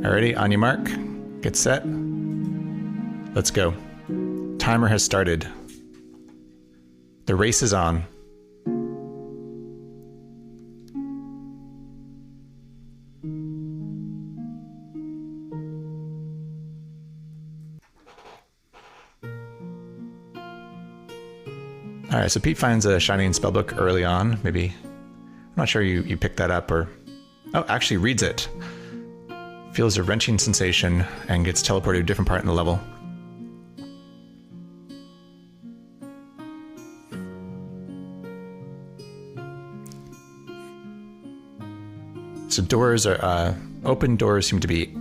Alrighty, on your mark, get set. Let's go. Timer has started. The race is on. All right, so Pete finds a shiny spellbook early on. Maybe, I'm not sure you picked that up or, oh, actually reads it. Feels a wrenching sensation and gets teleported to a different part in the level. So doors are, open doors seem to be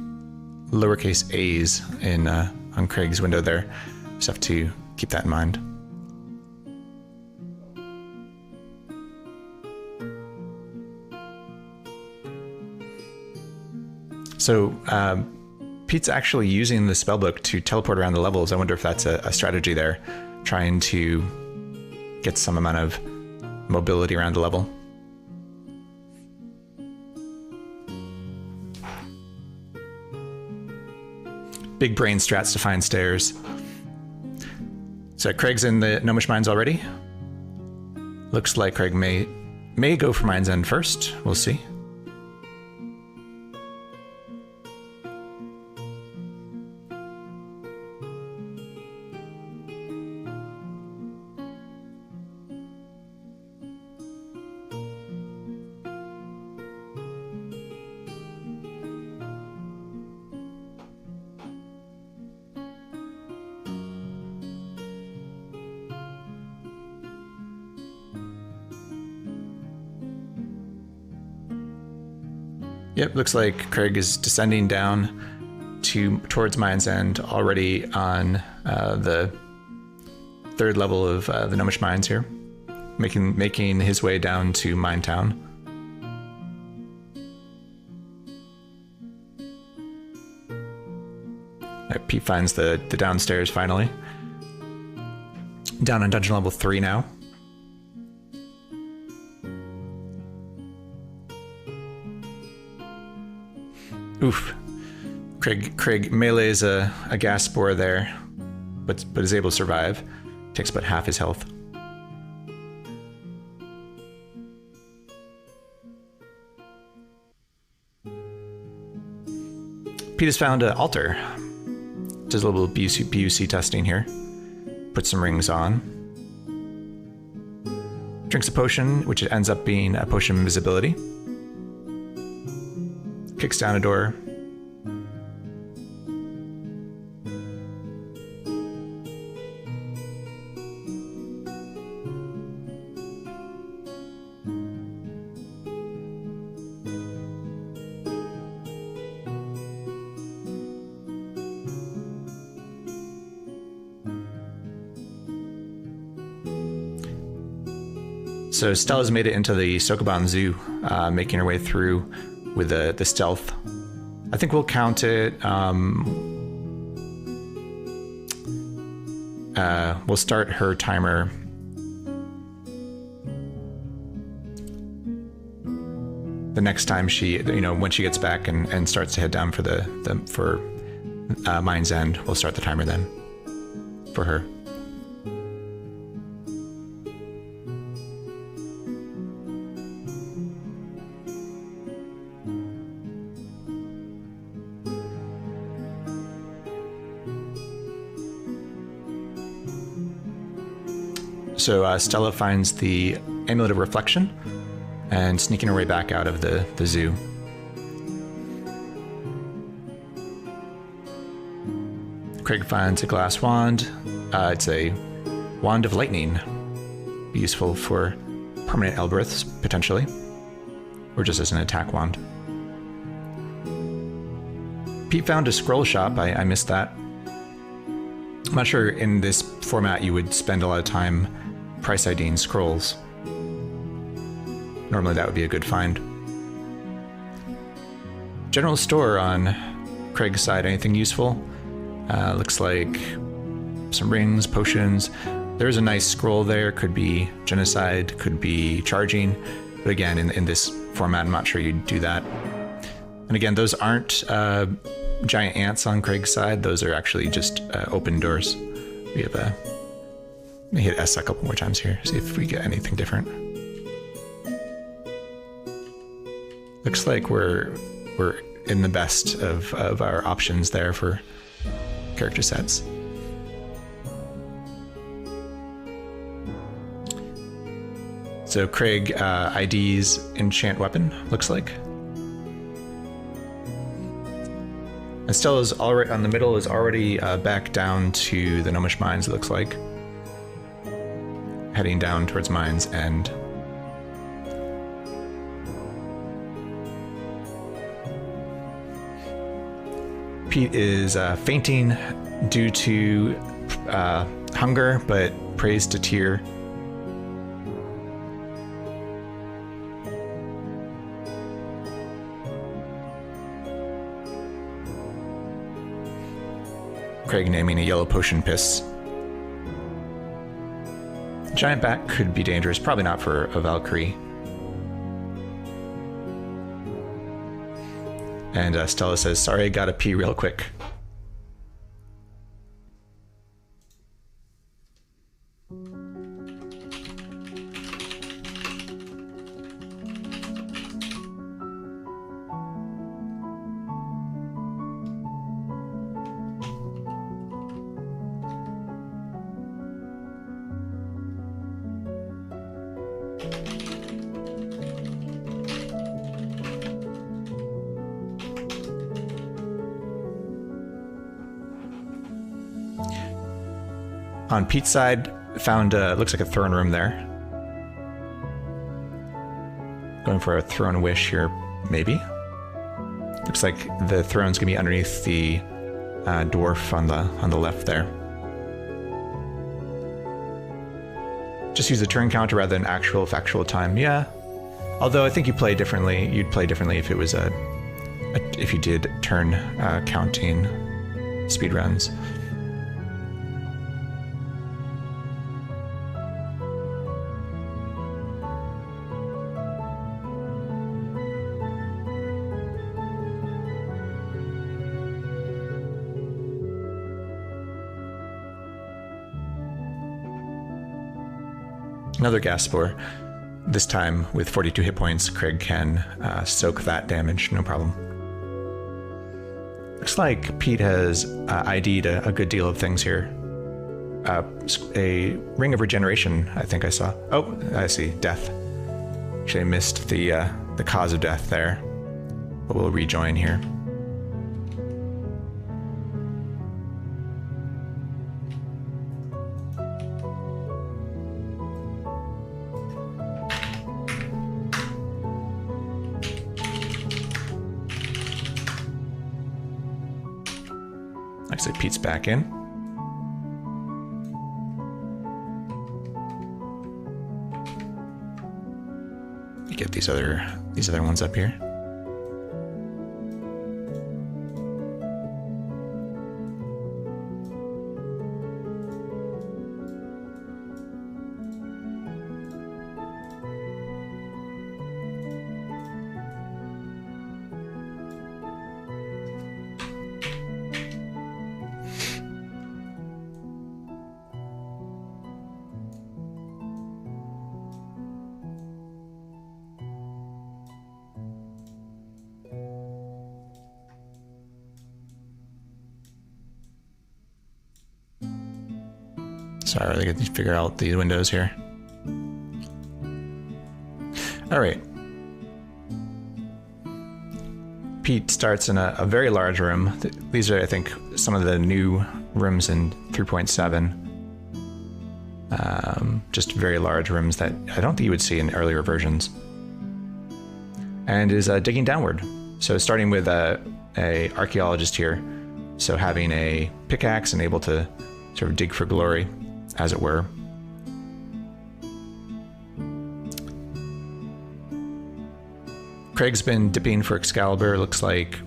lowercase a's in on Craig's window there. Just have to keep that in mind. So Pete's actually using the spellbook to teleport around the levels. I wonder if that's a strategy there, trying to get some amount of mobility around the level. Big brain strats to find stairs. So Craig's in the Gnomish Mines already. Looks like Craig may go for Mines End first. We'll see. Yep, looks like Craig is descending down towards Mines End, already on the third level of the Gnomish Mines here, making his way down to Mine Town. Pete finds the downstairs finally. Down on dungeon level 3 now. Oof. Craig melees a gas spore there, but is able to survive. Takes about half his health. Pete has found an altar. Does a little BUC testing here. Puts some rings on. Drinks a potion, which ends up being a potion of invisibility. Kicks down a door. So Stella's made it into the Sokoban Zoo, making her way through with the stealth. I think we'll count it. We'll start her timer the next time she, when she gets back and starts to head down for Mines End. We'll start the timer then for her. So Stella finds the Amulet of Reflection and sneaking her way back out of the zoo. Craig finds a glass wand. It's a wand of lightning. Useful for permanent Elbereths, potentially. Or just as an attack wand. Pete found a scroll shop. I missed that. I'm not sure in this format you would spend a lot of time price IDing scrolls. Normally that would be a good find. General store on Craig's side, anything useful? Looks like some rings, potions. There's a nice scroll there, could be genocide, could be charging. But again, in this format, I'm not sure you'd do that. And again, those aren't giant ants on Craig's side. Those are actually just open doors. We have let me hit S a couple more times here, see if we get anything different. Looks like we're in the best of our options there for character sets. So Craig IDs enchant weapon, looks like. And Stella's already on the middle, is already back down to the Gnomish Mines, it looks like. Heading down towards Mines End. Pete is fainting due to hunger, but prays to Tyr. Craig naming a yellow potion piss. Giant bat could be dangerous, probably not for a Valkyrie. And Stella says, sorry, I gotta pee real quick. On Pete's side, found looks like a throne room there. Going for a throne wish here, maybe. Looks like the throne's gonna be underneath the dwarf on the left there. Just use the turn counter rather than actual factual time. Yeah. Although I think you play differently. You'd play differently if it was if you did turn counting speedruns. Another gas spore. This time with 42 hit points, Craig can soak that damage, no problem. Looks like Pete has ID'd a good deal of things here. A ring of regeneration, I think I saw. Oh, I see, death. Actually, I missed the cause of death there, but we'll rejoin here. Looks like Pete's back in. Get these other ones up here. Sorry, I got to figure out these windows here. All right. Pete starts in a very large room. These are, I think, some of the new rooms in 3.7. Just very large rooms that I don't think you would see in earlier versions. And is digging downward. So starting with a archaeologist here. So having a pickaxe and able to sort of dig for glory, as it were. Craig's been dipping for Excalibur. Looks like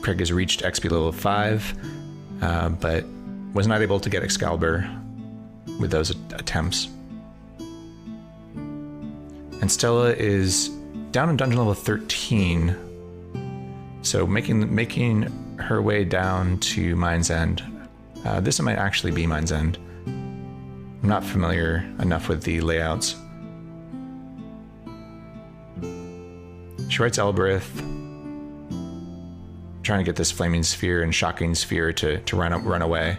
Craig has reached XP level 5, but was not able to get Excalibur with those attempts. And Stella is down in dungeon level 13. So making her way down to Mind's End. This might actually be Mind's End. I'm not familiar enough with the layouts. She writes Elbereth, trying to get this flaming sphere and shocking sphere to run away.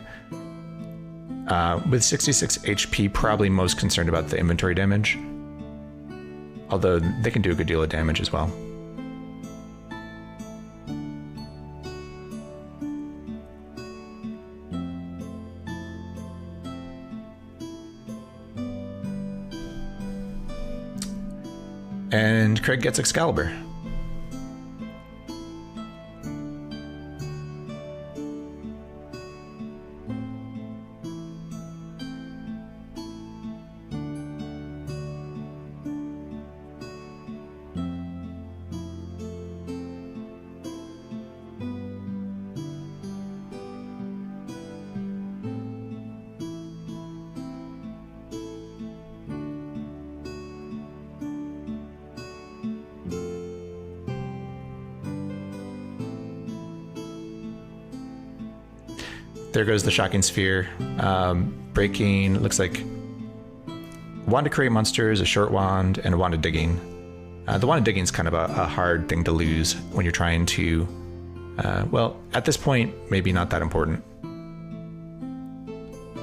With 66 HP, probably most concerned about the inventory damage. Although they can do a good deal of damage as well. And Craig gets Excalibur. There goes the shocking sphere. Breaking, looks like wand to create monsters, a short wand, and a wand of digging. The wand of digging is kind of a hard thing to lose when you're trying to, well, at this point, maybe not that important.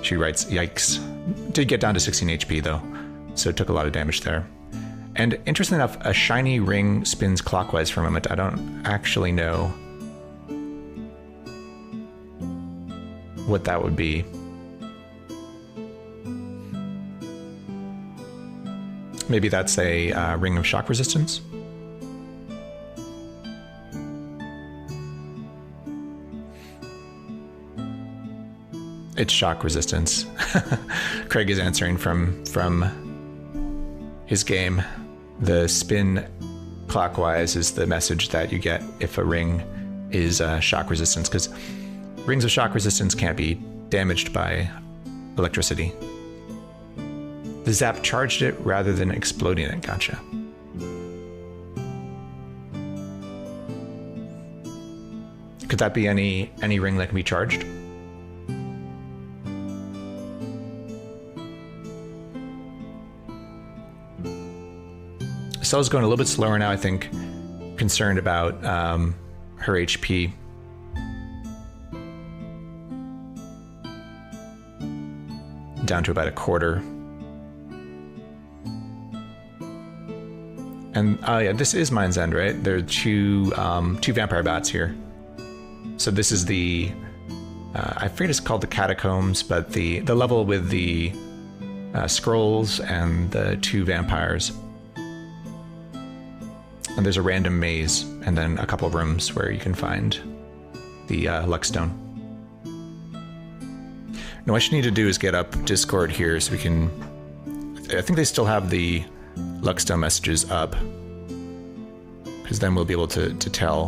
She writes, yikes. Did get down to 16 HP though, so it took a lot of damage there. And interestingly enough, a shiny ring spins clockwise for a moment. I don't actually know what that would be. Maybe that's a ring of shock resistance. It's shock resistance. Craig is answering from his game. The spin clockwise is the message that you get if a ring is shock resistance, because rings of shock resistance can't be damaged by electricity. The zap charged it rather than exploding it. Gotcha. Could that be any ring that can be charged? Stella's going a little bit slower now, I think, concerned about her HP. Down to about a quarter. And yeah, this is Mind's End, right? There are two vampire bats here. So this is the I forget it's called the catacombs, but the level with the scrolls and the two vampires. And there's a random maze, and then a couple of rooms where you can find the Luckstone. Now, what you need to do is get up Discord here so we can... I think they still have the Luckstone messages up, because then we'll be able to tell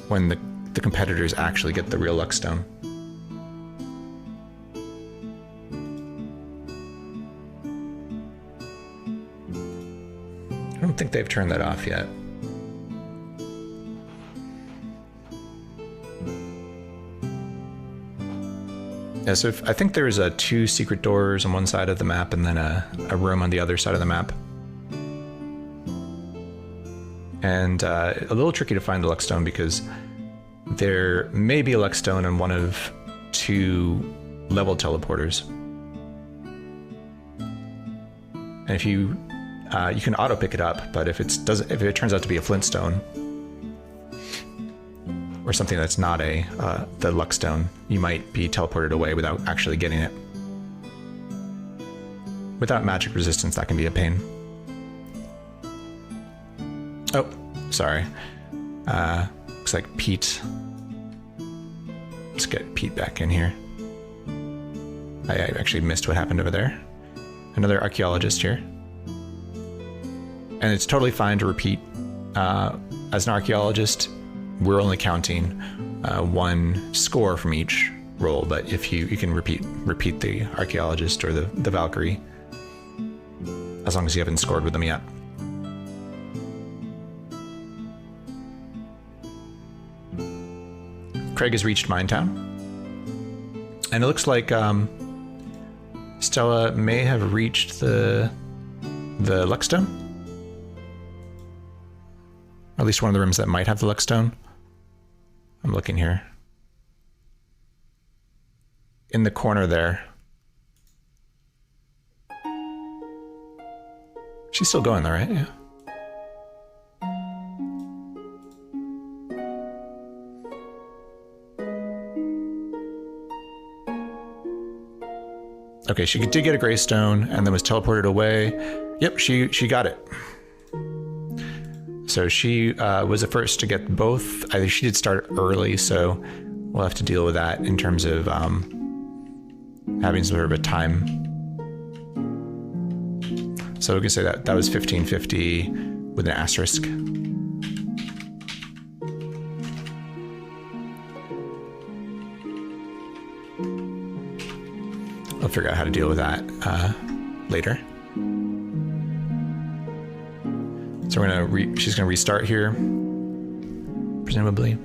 when the competitors actually get the real Luckstone. I don't think they've turned that off yet. Yeah, so I think there's two secret doors on one side of the map and then a room on the other side of the map. And a little tricky to find the Luckstone because there may be a Luckstone in one of two level teleporters. And if you can auto pick it up, but if it turns out to be a Flintstone or something that's not the Luckstone, you might be teleported away without actually getting it. Without magic resistance, that can be a pain. Oh, sorry. Looks like Pete. Let's get Pete back in here. I actually missed what happened over there. Another archaeologist here. And it's totally fine to repeat. As an archaeologist, we're only counting one score from each roll, but if you can repeat the archaeologist or the Valkyrie, as long as you haven't scored with them yet. Craig has reached Minetown. And it looks like Stella may have reached the Luckstone. Or at least one of the rooms that might have the Luckstone. I'm looking here. In the corner there. She's still going though, right? Yeah. Okay, she did get a gray stone and then was teleported away. Yep, she got it. So she was the first to get both. I think she did start early, so we'll have to deal with that in terms of having sort of a time. So we can say that was 1550 with an asterisk. I'll figure out how to deal with that later. So she's gonna restart here, presumably.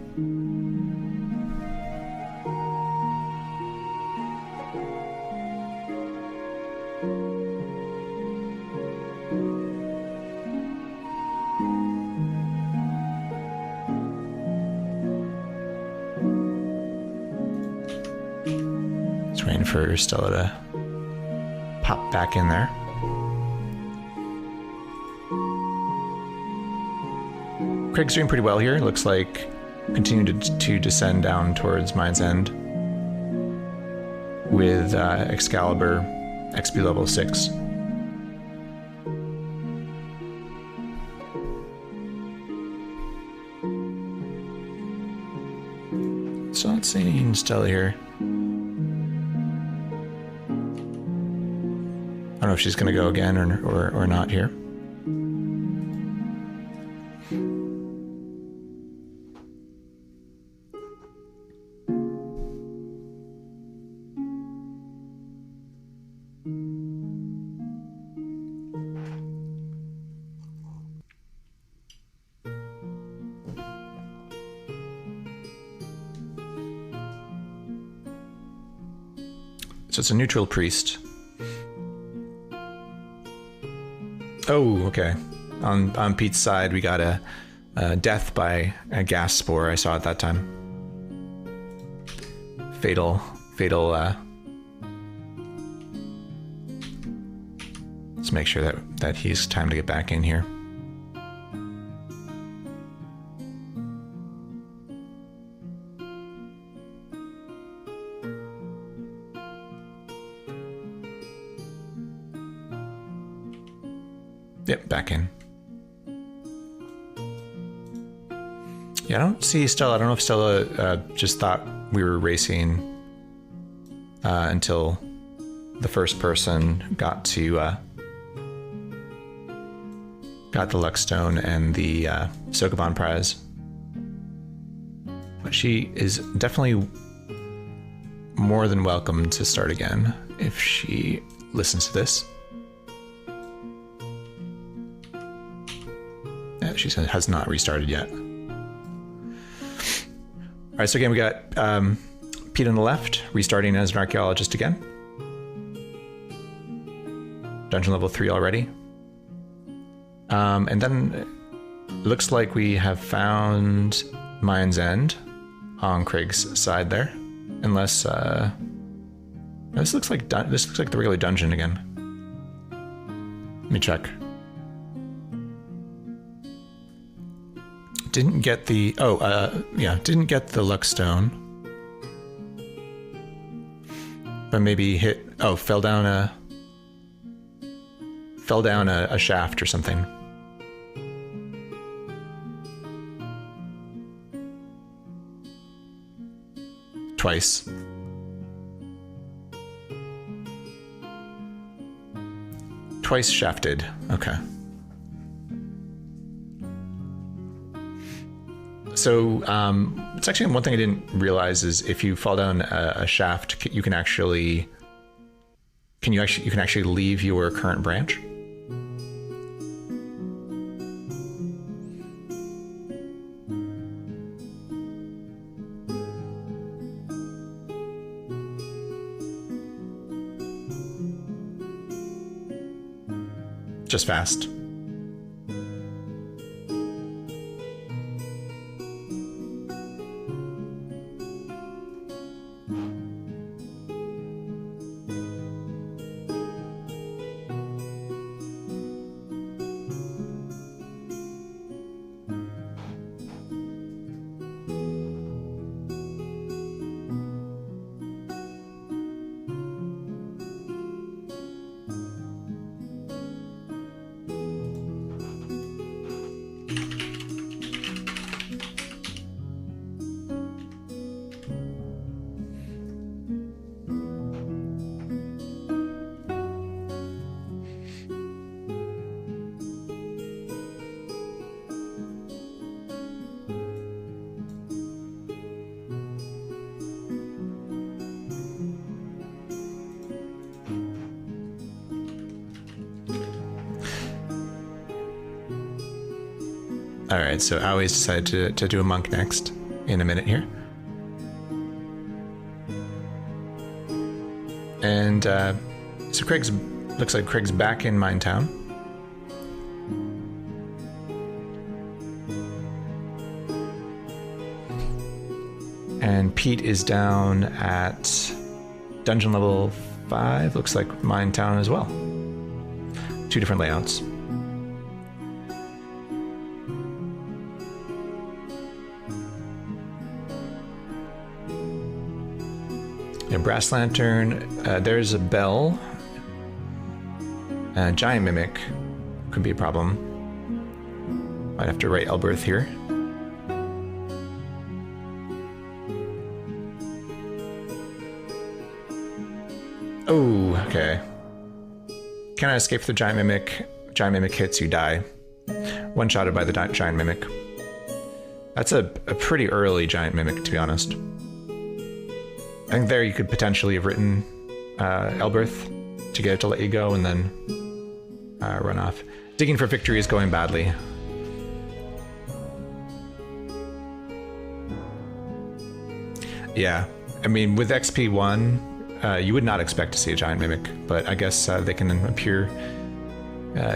Just waiting for Stella to pop back in there. Craig's doing pretty well here. Looks like continuing to descend down towards Mind's End with Excalibur XP level 6. So not seeing Stella here. I don't know if she's gonna go again or not here. So it's a neutral priest. Oh, okay. On Pete's side, we got a death by a gas spore. I saw it that time. Fatal. Let's make sure that he's time to get back in here. Yep, back in. Yeah, I don't see Stella. I don't know if Stella just thought we were racing until the first person got to got the Luckstone and the Sokoban prize. But she is definitely more than welcome to start again if she listens to this. Yeah, she has not restarted yet. All right, so again, we got Pete on the left, restarting as an archaeologist again. Dungeon level 3 already. And then it looks like we have found Mind's End on Craig's side there. Unless this looks like the regular dungeon again. Let me check. Didn't get the didn't get the Luckstone. But maybe fell down a shaft or something. Twice. Twice shafted. Okay. So it's actually one thing I didn't realize is if you fall down a shaft, you can actually leave your current branch. just fast. All right, so Aui's decided to do a monk next in a minute here. And so looks like Craig's back in Minetown. And Pete is down at dungeon level 5, looks like Minetown as well. 2 different layouts. Brass lantern, there's a bell. Giant mimic could be a problem. Might have to write Elberth here. Oh, okay. Cannot escape the giant mimic. Giant mimic hits, you die. One-shotted by the giant mimic. That's a pretty early giant mimic, to be honest. I think there you could potentially have written Elberth to get it to let you go and then run off. Digging for victory is going badly. Yeah, I mean, with XP1, you would not expect to see a giant mimic, but I guess they can appear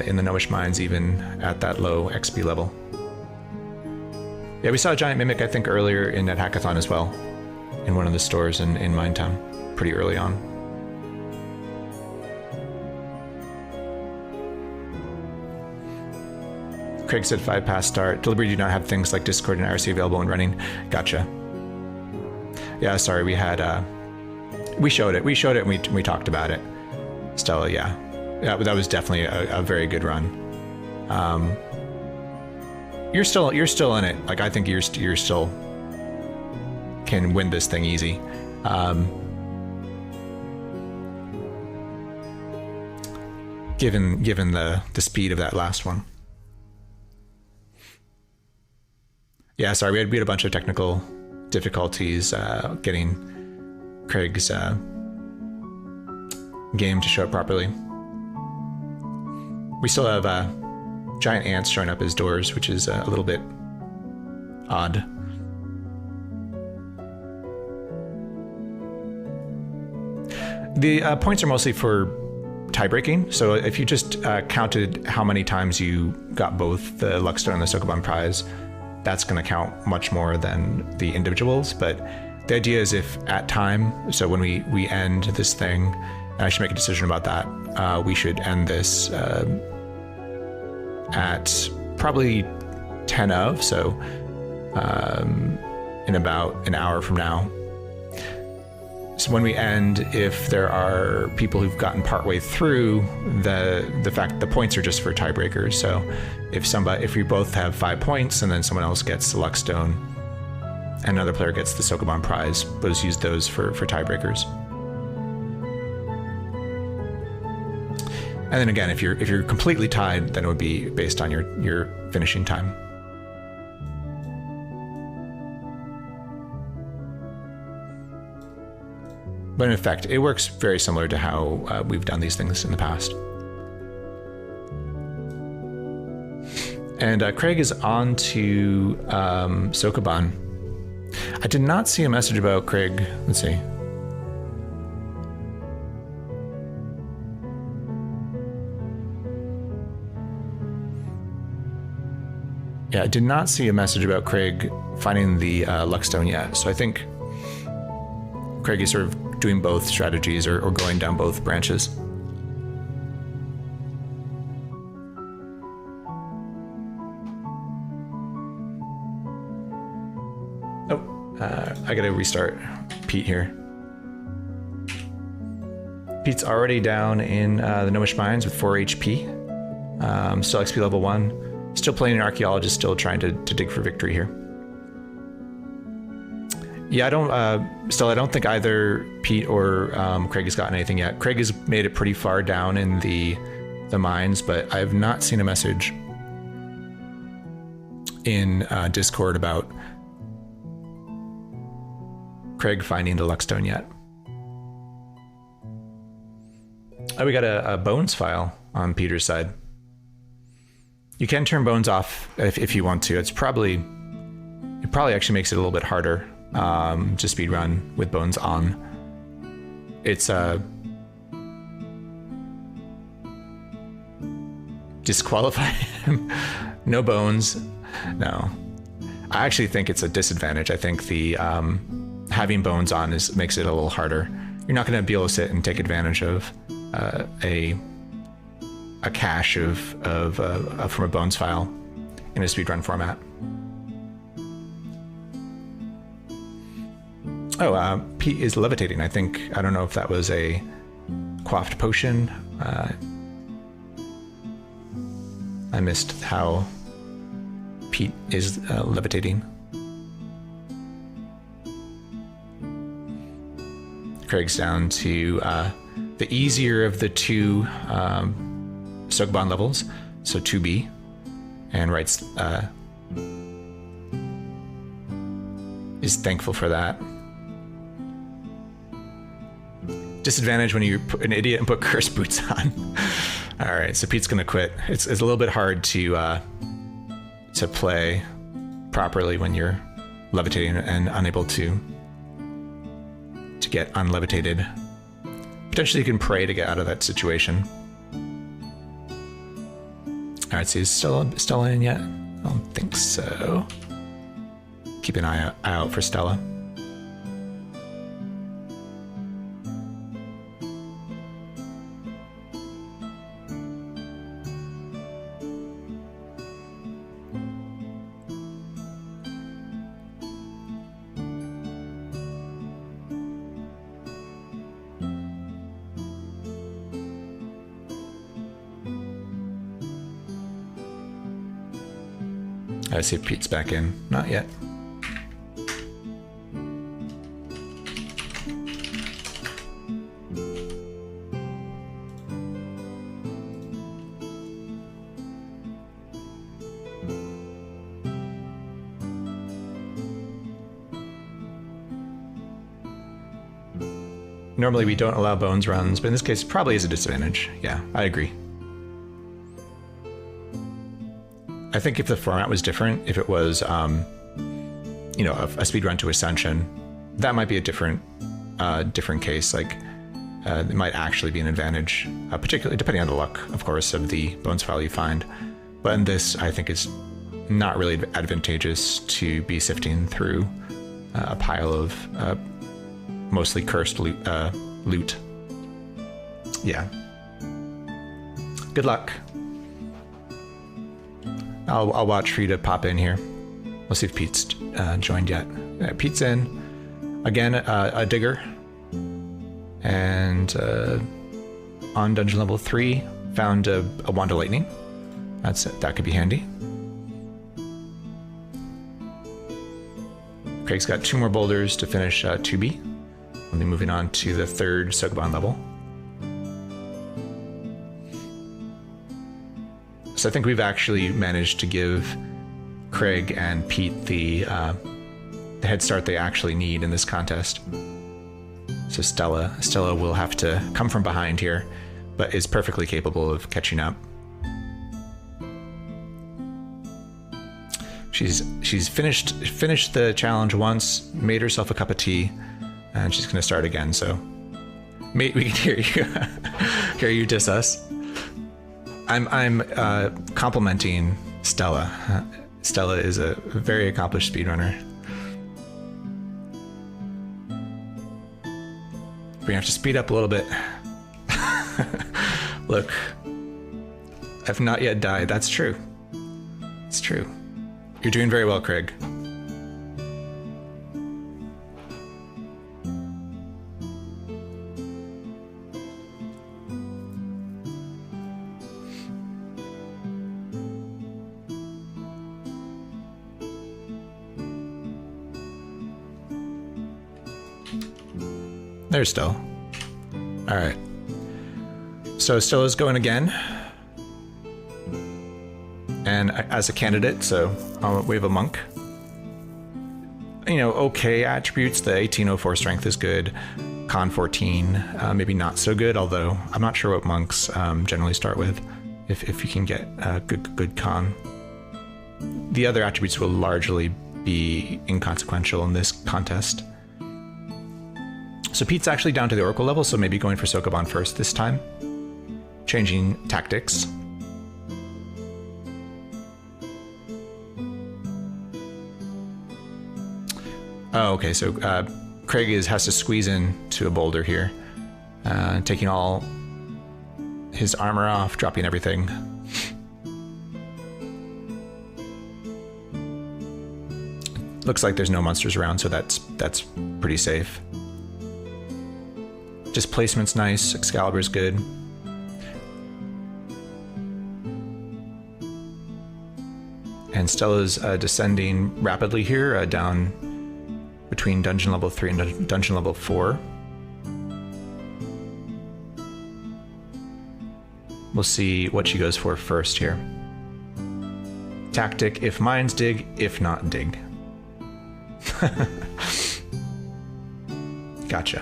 in the Gnomish Mines even at that low XP level. Yeah, we saw a giant mimic, I think, earlier in NetHackathon as well, in one of the stores in Minetown, pretty early on. Craig said 5 past start. Deliberately do not have things like Discord and IRC available and running. Gotcha. Yeah, sorry, we had, we showed it and we talked about it. Stella, yeah. That was definitely a very good run. You're still in it. Like, I think you're still can win this thing easy. Given the speed of that last one. Yeah, sorry, we had a bunch of technical difficulties getting Craig's game to show up properly. We still have giant ants showing up as doors, which is a little bit odd. The points are mostly for tie-breaking, so if you just counted how many times you got both the Luckstone and the Sokoban prize, that's going to count much more than the individuals. But the idea is if at time, so when we end this thing, and I should make a decision about that, we should end this at probably 10 of, so in about an hour from now. So when we end, if there are people who've gotten partway through, the fact the points are just for tiebreakers. So if we both have 5 points and then someone else gets the Luckstone and another player gets the Sokoban prize, we'll just use those for tiebreakers. And then again, if you're completely tied, then it would be based on your finishing time. But in effect, it works very similar to how we've done these things in the past. And Craig is on to Sokoban. I did not see a message about Craig. Let's see. Yeah, I did not see a message about Craig finding the luck stone yet. So I think Craig is sort of doing both strategies or going down both branches. I gotta restart Pete here. Pete's already down in the Gnomish Mines with 4 HP. Still XP level 1. Still playing an archaeologist, still trying to dig for victory here. Yeah, I don't think either Pete or Craig has gotten anything yet. Craig has made it pretty far down in the mines, but I have not seen a message in Discord about Craig finding the Luckstone yet. Oh, we got a bones file on Peter's side. You can turn bones off if you want to. It probably actually makes it a little bit harder to speedrun with bones on. It's disqualify him. No bones. No, I actually think it's a disadvantage. I think the having bones on makes it a little harder. You're not going to be able to sit and take advantage of a cache from a bones file in a speedrun format. Oh, Pete is levitating. I don't know if that was a quaffed potion. I missed how Pete is levitating. Craig's down to the easier of the two Sokoban levels, so 2B, and writes is thankful for that. Disadvantage when you're an idiot and put curse boots on. All right, so Pete's gonna quit. It's a little bit hard to play properly when you're levitating and unable to get unlevitated. Potentially you can pray to get out of that situation. All right, so is Stella in yet? I don't think so. Keep an eye out for Stella. I see if Pete's back in. Not yet. Normally we don't allow bones runs, but in this case it probably is a disadvantage. Yeah, I agree. I think if the format was different, if it was, a speed run to Ascension, that might be a different case. Like, it might actually be an advantage, particularly depending on the luck, of course, of the bones file you find. But in this, I think it's not really advantageous to be sifting through a pile of mostly cursed loot. Yeah. Good luck. I'll watch for you to pop in here. We'll see if Pete's joined yet. Pete's in. Again, a digger. And on dungeon level 3, found a wand of lightning. That could be handy. Craig's got 2 more boulders to finish 2B. We'll be moving on to the 3rd Sokoban level. So I think we've actually managed to give Craig and Pete the head start they actually need in this contest. So Stella will have to come from behind here, but is perfectly capable of catching up. She's finished the challenge once, made herself a cup of tea, and she's going to start again. So we can hear you diss us. I'm complimenting Stella. Stella is a very accomplished speedrunner. We're gonna have to speed up a little bit. Look, I've not yet died. That's true. It's true. You're doing very well, Craig. There's Stella. All right. So Stella's going again. And as a candidate, so we have a monk. You know, okay attributes. The 1804 strength is good. Con 14, maybe not so good, although I'm not sure what monks generally start with if you can get a good con. The other attributes will largely be inconsequential in this contest. So Pete's actually down to the Oracle level, so maybe going for Sokoban first this time. Changing tactics. Oh, okay, so Craig has to squeeze in to a boulder here. Taking all his armor off, dropping everything. Looks like there's no monsters around, so that's pretty safe. Displacement's nice, Excalibur's good. And Stella's descending rapidly here, down between dungeon level 3 and dungeon level 4. We'll see what she goes for first here. Tactic, if mines dig, if not dig. Gotcha.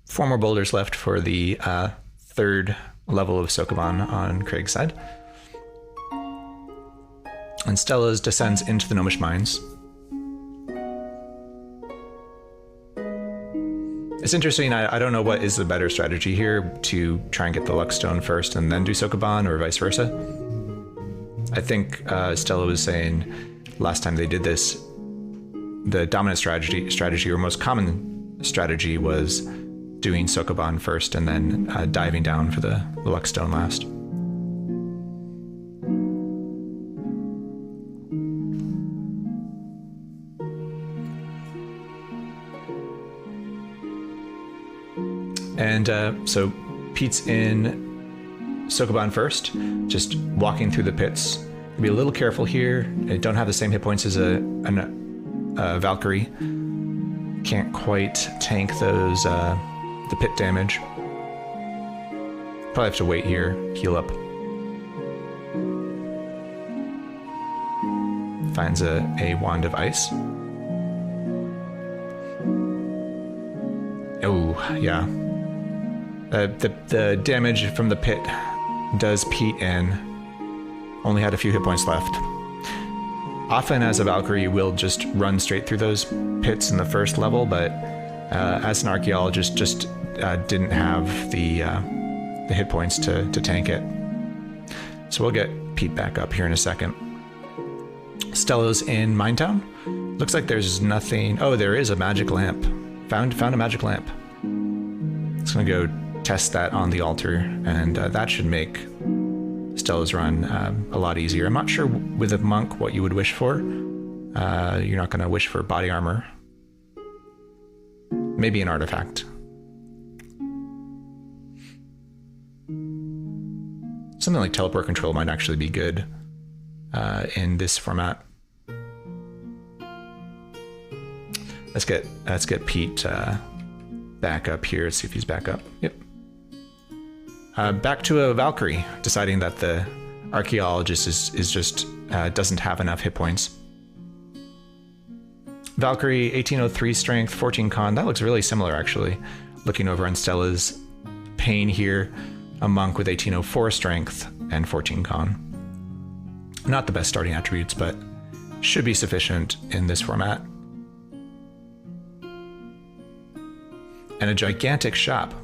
4 more boulders left for the third level of Sokoban on Craig's side. And Stella's descends into the Gnomish Mines. It's interesting, I don't know what is the better strategy here, to try and get the Luck Stone first and then do Sokoban, or vice versa. I think Stella was saying last time they did this, the dominant strategy or most common strategy was doing Sokoban first and then diving down for the Luck Stone last. And so Pete's in Sokoban first, just walking through the pits. Be a little careful here. I don't have the same hit points as a Valkyrie. Can't quite tank those the pit damage. Probably have to wait here, heal up. Finds a wand of ice. Oh, yeah. The damage from the pit does Pete in. Only had a few hit points left. Often as a Valkyrie, you will just run straight through those pits in the first level, but as an archaeologist, just didn't have the hit points to tank it. So we'll get Pete back up here in a second. Stella's in Minetown. Looks like there's nothing. Oh, there is a magic lamp. Found a magic lamp. It's gonna go test that on the altar, and that should make Stella's run a lot easier. I'm not sure with a monk what you would wish for. You're not gonna wish for body armor. Maybe an artifact. Something like teleport control might actually be good in this format. Let's get Pete back up here. Let's see if he's back up. Yep. Back to a Valkyrie, deciding that the archaeologist is just doesn't have enough hit points. Valkyrie, 1803 strength, 14 con. That looks really similar, actually. Looking over on Stella's Pain here, a monk with 1804 strength and 14 con. Not the best starting attributes, but should be sufficient in this format. and a gigantic shop.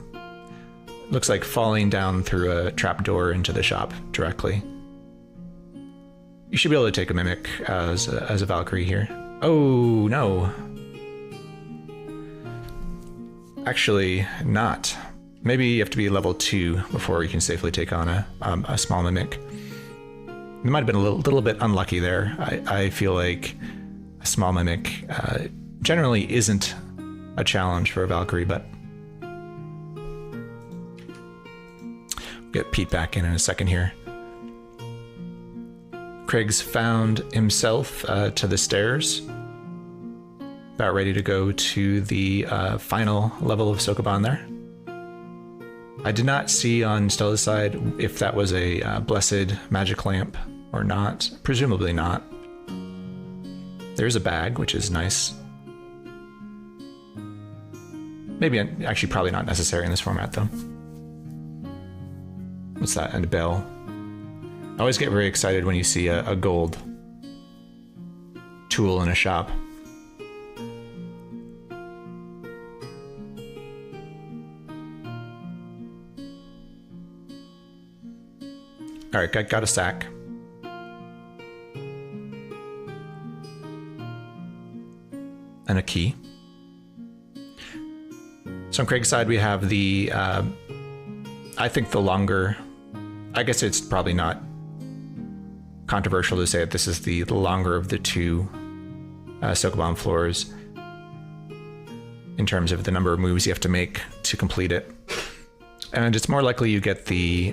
Looks like falling down through a trapdoor into the shop directly. You should be able to take a Mimic as a Valkyrie here. Oh, no. Actually, not. Maybe you have to be level 2 before you can safely take on a small Mimic. You might have been a little bit unlucky there. I feel like a small Mimic generally isn't a challenge for a Valkyrie, but we'll get Pete back in a second here. Craig's found himself to the stairs. About ready to go to the final level of Sokoban there. I did not see on Stella's side if that was a blessed magic lamp or not. Presumably not. There's a bag, which is nice. Maybe, actually probably not necessary in this format though. What's that? And a bell. I always get very excited when you see a gold tool in a shop. All right, got a sack. And a key. So on Craig's side, we have the, I think the longer, I guess it's probably not controversial to say that this is the longer of the two Sokoban floors in terms of the number of moves you have to make to complete it. And it's more likely you get the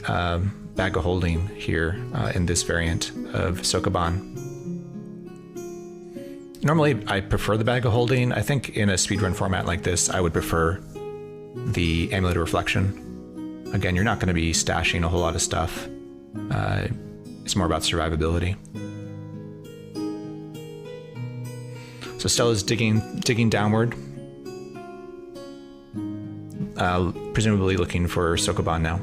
bag of holding here in this variant of Sokoban. Normally, I prefer the bag of holding. I think in a speedrun format like this, I would prefer the Amulet of Reflection. Again, you're not going to be stashing a whole lot of stuff. It's more about survivability. So Stella's digging downward. Presumably looking for Sokoban now.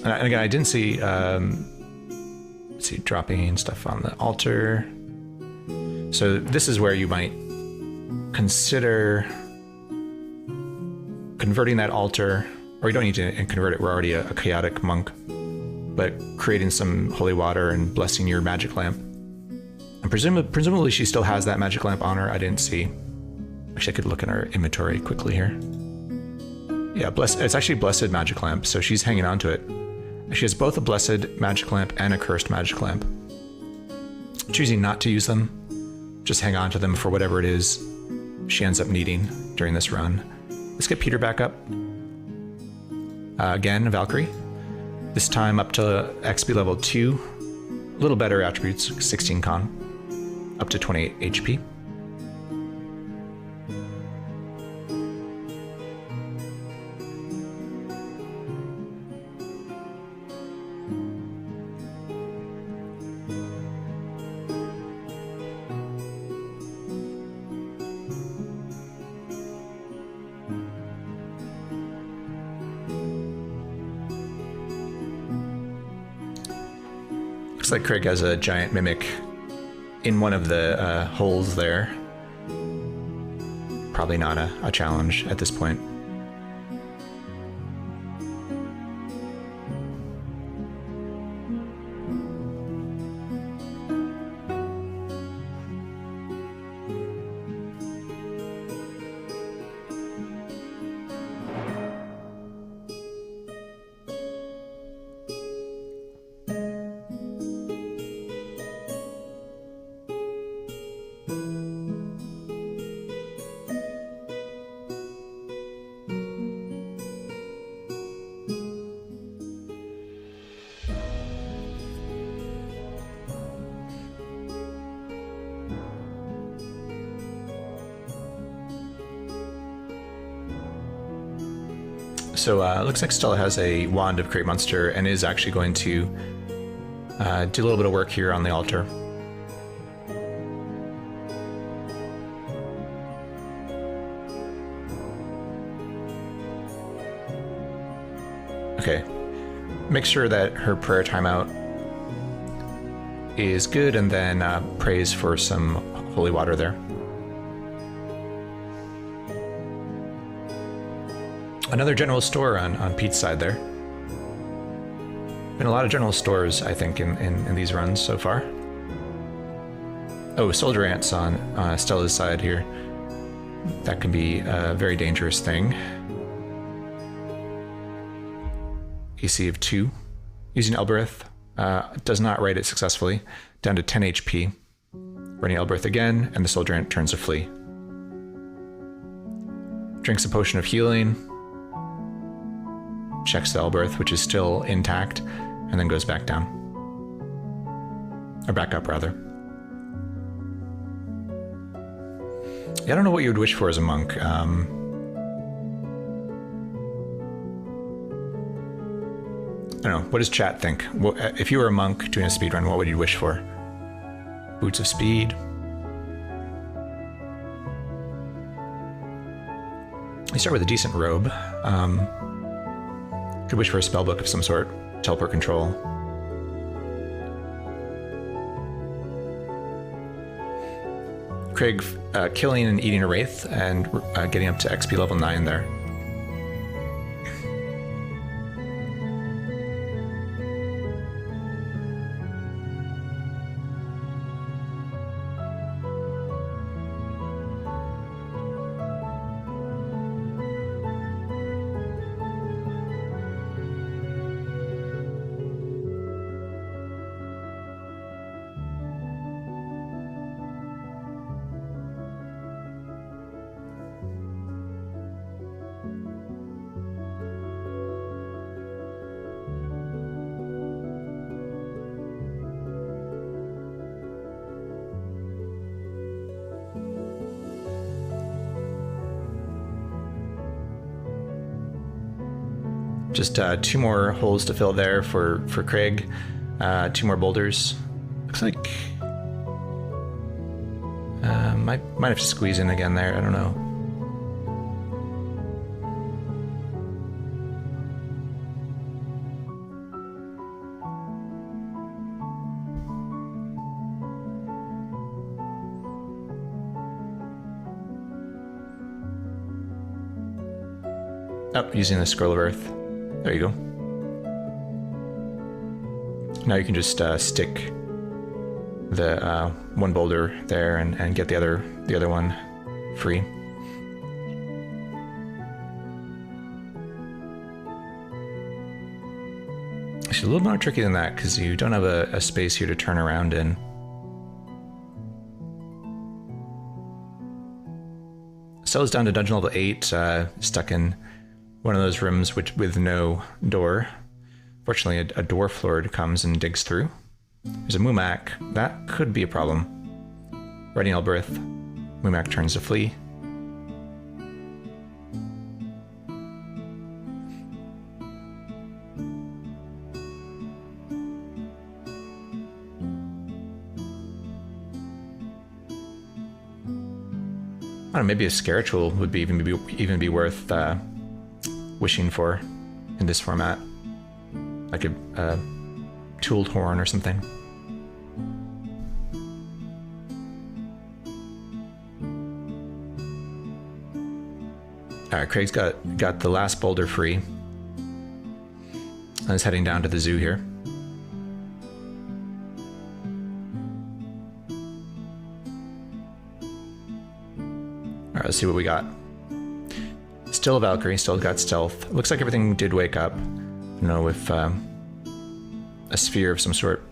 And again, I didn't see, let's see, dropping stuff on the altar. So this is where you might consider converting that altar, or you don't need to convert it, we're already a chaotic monk, but creating some holy water and blessing your magic lamp. And presumably she still has that magic lamp on her. I didn't see. Actually, I could look in our inventory quickly here. Yeah, it's actually blessed magic lamp, so she's hanging on to it. She has both a blessed magic lamp and a cursed magic lamp. Choosing not to use them, just hang on to them for whatever it is she ends up needing during this run. Let's get Peter back up. Again, Valkyrie. This time up to XP level 2. A little better attributes, 16 con. Up to 28 HP. Looks like Craig has a giant mimic in one of the holes there. Probably not a challenge at this point. So it looks like Stella has a wand of Create Monster and is actually going to do a little bit of work here on the altar. Okay, make sure that her prayer timeout is good, and then prays for some holy water there. Another general store on Pete's side there. Been a lot of general stores, I think, in these runs so far. Oh, soldier ants on Stella's side here. That can be a very dangerous thing. AC of 2. Using Elbereth. Does not write it successfully. Down to 10 HP. Running Elbereth again, and the soldier ant turns to flee. Drinks a potion of healing. Checks the Elbereth, which is still intact, and then goes back down. Or back up, rather. Yeah, I don't know what you would wish for as a monk. I don't know. What does chat think? If you were a monk doing a speedrun, what would you wish for? Boots of speed. You start with a decent robe. Could wish for a spellbook of some sort. Teleport control. Craig killing and eating a wraith and getting up to XP level 9 there. Just 2 more holes to fill there for Craig. 2 more boulders. Looks like might have to squeeze in again there. I don't know. Oh, using the scroll of earth. There you go. Now you can just stick the 1 boulder there and get the other one free. It's a little more tricky than that because you don't have a space here to turn around in. Stella's down to dungeon level 8, stuck in one of those rooms with no door. Fortunately, a dwarf lord comes and digs through. There's a Mumak. That could be a problem. Riding Elbereth. Mumak turns to flee. I don't know, maybe a Scaratool would even be worth wishing for in this format, like a tooled horn or something. All right, Craig's got the last boulder free and is heading down to the zoo here. All right, let's see what we got. Still a Valkyrie, still got stealth. Looks like everything did wake up. I don't know if a sphere of some sort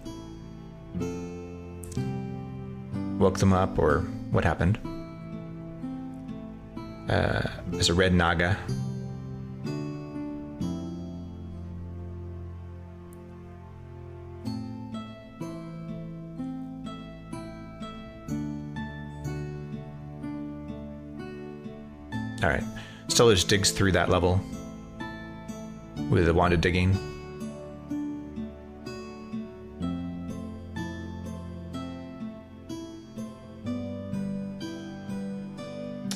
woke them up or what happened. There's a red Naga. All right. Stella just digs through that level with a wand of digging.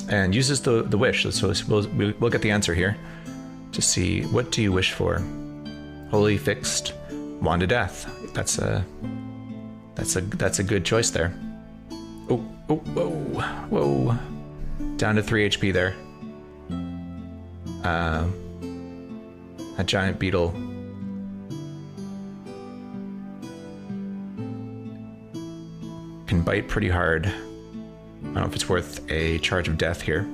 And uses the wish. So we'll get the answer here to see, what do you wish for? Holy fixed wand of death. That's a good choice there. Oh, whoa. Down to 3 HP there. A giant beetle. Can bite pretty hard. I don't know if it's worth a charge of death here.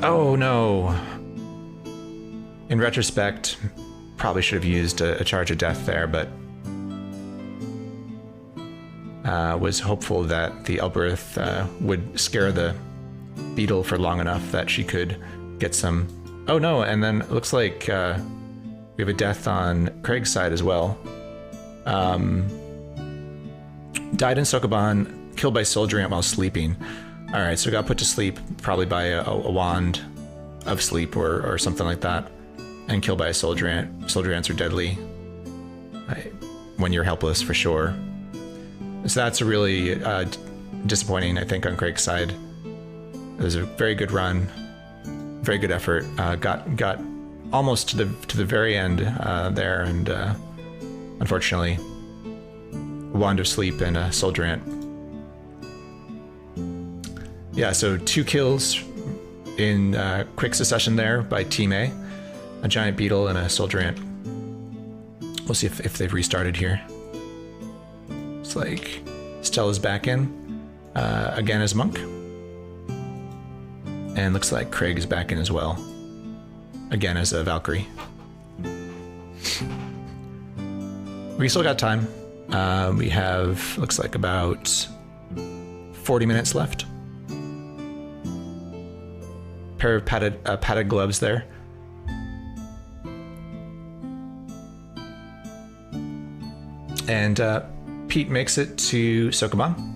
Oh no! In retrospect, probably should have used a charge of death there, but was hopeful that the Elbereth would scare the beetle for long enough that she could get some... Oh no, and then it looks like we have a death on Craig's side as well. Died in Sokoban, killed by Soldier Ant while sleeping. Alright, so got put to sleep probably by a wand of sleep or something like that, and killed by a Soldier Ant. Soldier Ants are deadly when you're helpless, for sure. So that's a really disappointing, I think, on Craig's side. It was a very good run, very good effort. Got almost to the very end there, and unfortunately, a wand of sleep and a Soldier Ant. Yeah, so 2 kills in quick succession there by Team A. A giant beetle and a Soldier Ant. We'll see if they've restarted here. It's like Stella's back in again as Monk. And looks like Craig is back in as well. Again as a Valkyrie. We still got time. We have, looks like, about 40 minutes left. Pair of padded gloves there. And Pete makes it to Sokoban.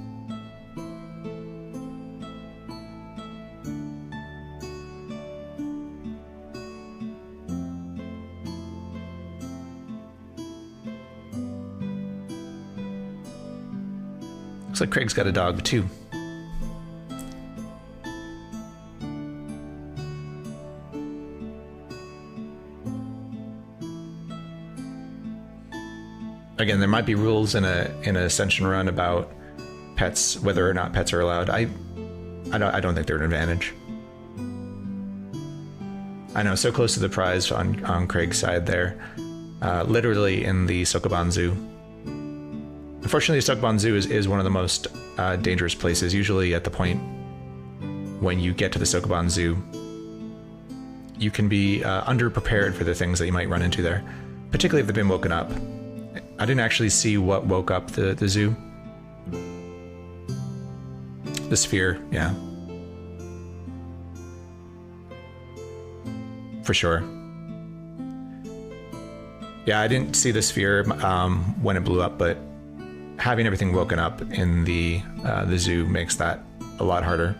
Looks like Craig's got a dog too. Again, there might be rules in an Ascension run about pets, whether or not pets are allowed. I don't think they're an advantage. I know, so close to the prize on Craig's side there. Literally in the Sokoban Zoo. Unfortunately, the Sokoban Zoo is one of the most dangerous places. Usually at the point when you get to the Sokoban Zoo, you can be underprepared for the things that you might run into there, particularly if they've been woken up. I didn't actually see what woke up the zoo. The sphere, yeah. For sure. Yeah, I didn't see the sphere when it blew up, but having everything woken up in the zoo makes that a lot harder.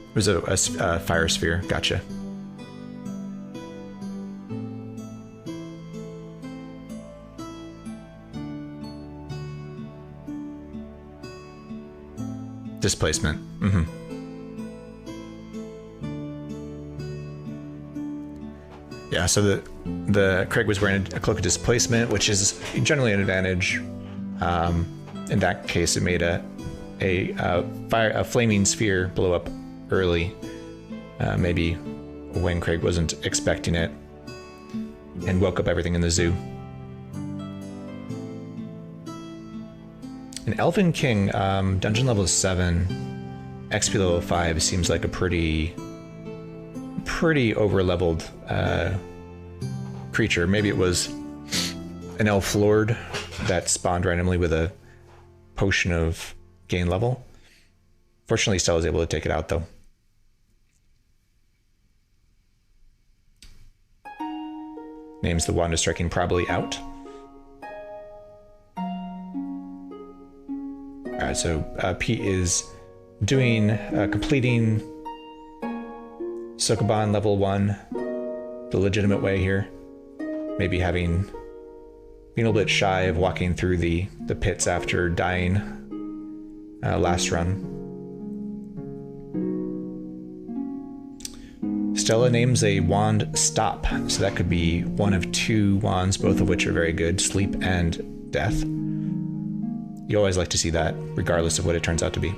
It was a fire sphere, gotcha. Displacement, Yeah, so the Craig was wearing a cloak of displacement, which is generally an advantage. In that case, it made a flaming sphere blow up early, maybe when Craig wasn't expecting it, and woke up everything in the zoo. An Elven King, dungeon level 7, XP level 5 seems like a pretty over-leveled creature. Maybe it was an Elf Lord that spawned randomly with a potion of gain level. Fortunately, Stella was able to take it out, though. Names the Wand of Striking probably out. Alright, so Pete is doing, completing Sokoban level 1 the legitimate way here. Maybe being a little bit shy of walking through the pits after dying last run. Stella names a wand Stop, so that could be one of 2 wands, both of which are very good, sleep and death. You always like to see that, regardless of what it turns out to be.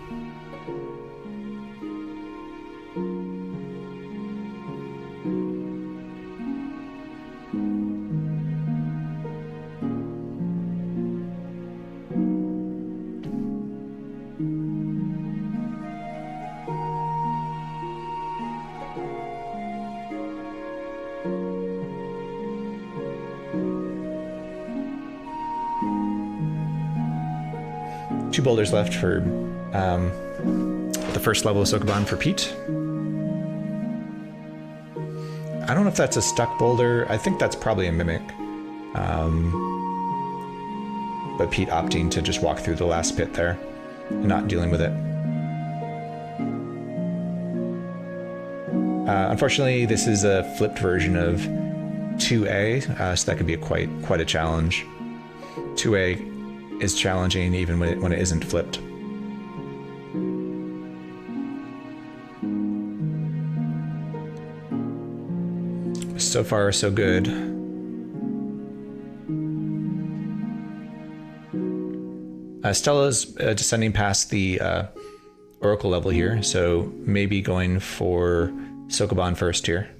Two boulders left for the first level of Sokoban for Pete. I don't know if that's a stuck boulder. I think that's probably a mimic. But Pete opting to just walk through the last pit there and not dealing with it. Unfortunately, this is a flipped version of 2A, so that could be quite a challenge. 2A is challenging even when it isn't flipped. So far, so good. Stella's descending past the Oracle level here, so maybe going for Sokoban first here.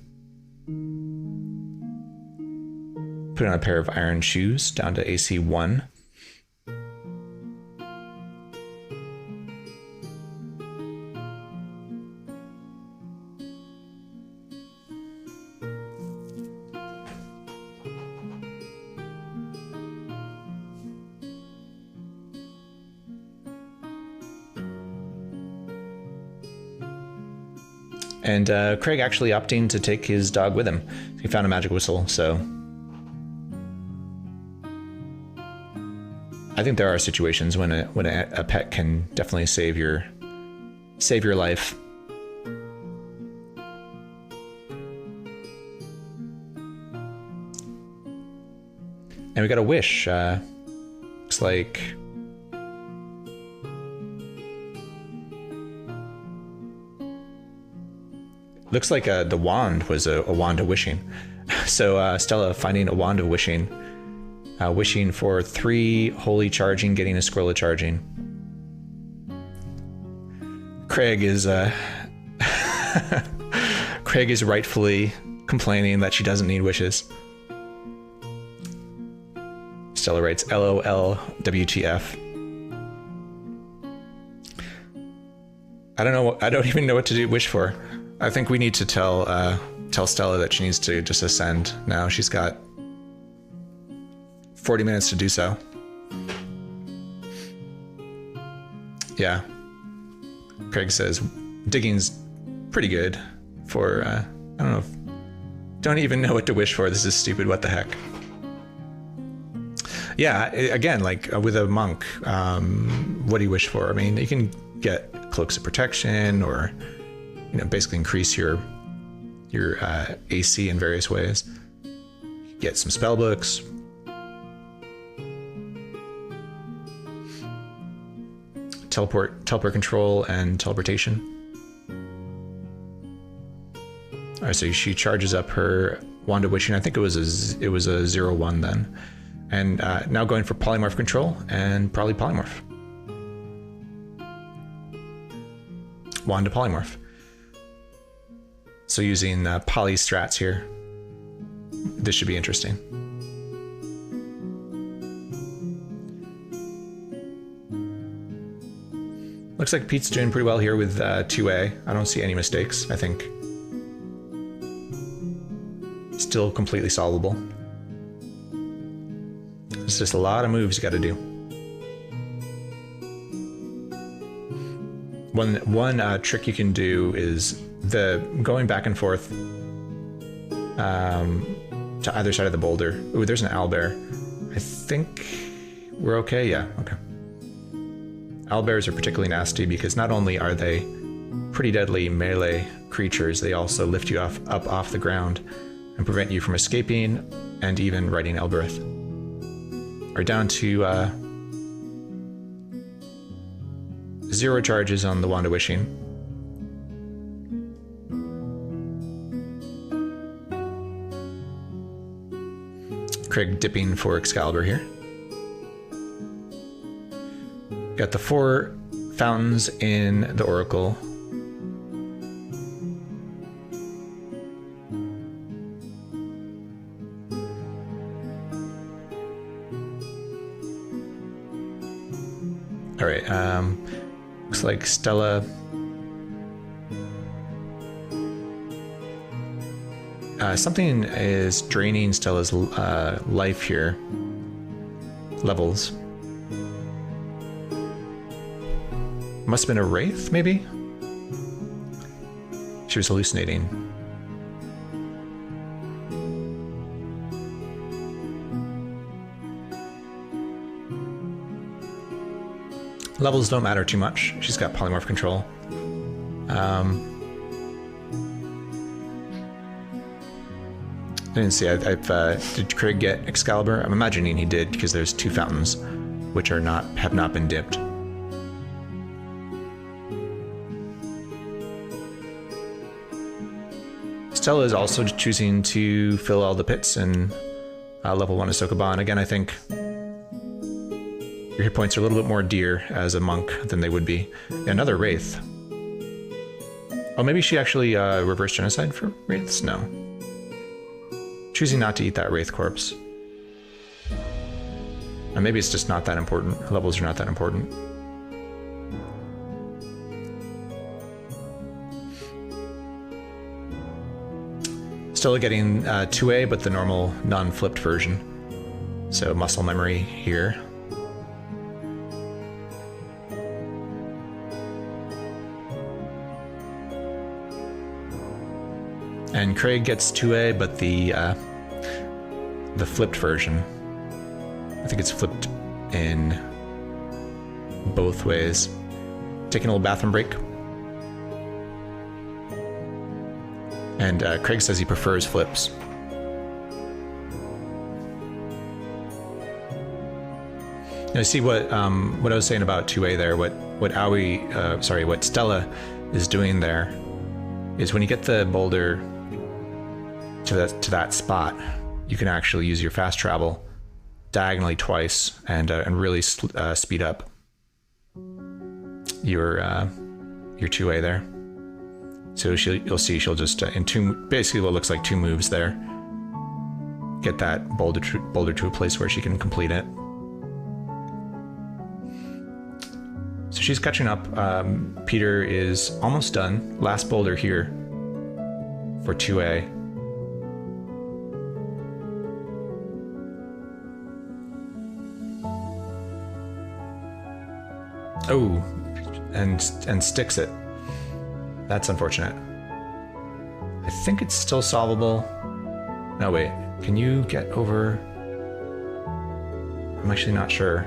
Put on a pair of iron shoes down to AC 1. And Craig actually opting to take his dog with him. He found a magic whistle, so I think there are situations when a pet can definitely save your life. And we got a wish. Looks like the wand was a wand of wishing. So Stella finding a wand of wishing, wishing for 3 holy charging, getting a scroll of charging. Craig is Craig is rightfully complaining that she doesn't need wishes. Stella writes LOL WTF. I don't even know what to wish for. I think we need to tell Stella that she needs to just ascend now. She's got 40 minutes to do so. Yeah. Craig says digging's pretty good for I don't even know what to wish for. This is stupid. What the heck? Yeah, again, like with a monk, what do you wish for? I mean, you can get cloaks of protection, or basically increase your AC in various ways. Get some spell books. Teleport control and teleportation. All right, so she charges up her wand of wishing. I think it was a 0-1 then, and now going for polymorph control and probably polymorph. Wand to polymorph. So using poly strats here, this should be interesting. Looks like Pete's doing pretty well here with 2A. I don't see any mistakes. I think still completely solvable. It's just a lot of moves you got to do. One trick you can do is the going back and forth to either side of the boulder. Ooh, there's an owlbear. I think we're okay. Yeah, okay. Owlbears are particularly nasty because not only are they pretty deadly melee creatures, they also lift you up off the ground and prevent you from escaping and even writing Elbereth. Are down to 0 charges on the Wand of Wishing. Craig dipping for Excalibur here. Got the 4 fountains in the Oracle. All right, looks like Stella. Something is draining Stella's life here. Levels. Must have been a wraith, maybe? She was hallucinating. Levels don't matter too much. She's got polymorph control. I didn't see. Did Craig get Excalibur? I'm imagining he did because there's 2 fountains, which are have not been dipped. Stella is also choosing to fill all the pits in level 1 of Sokoban. Again, I think your hit points are a little bit more dear as a monk than they would be. Yeah, another wraith. Oh, maybe she actually reversed genocide for wraiths? No. Choosing not to eat that wraith corpse. Or maybe it's just not that important. Her levels are not that important. Still getting 2A, but the normal non-flipped version. So muscle memory here. And Craig gets 2A, but the flipped version. I think it's flipped in both ways. Taking a little bathroom break. And Craig says he prefers flips. Now, see what I was saying about 2A there. What Stella is doing there is when you get the boulder to that spot, you can actually use your fast travel diagonally twice and really speed up your 2A there. So you'll see she'll just basically what looks like 2 moves there, get that boulder to a place where she can complete it. So she's catching up. Peter is almost done. Last boulder here for 2A. Oh, and sticks it. That's unfortunate. I think it's still solvable. No, wait. Can you get over? I'm actually not sure.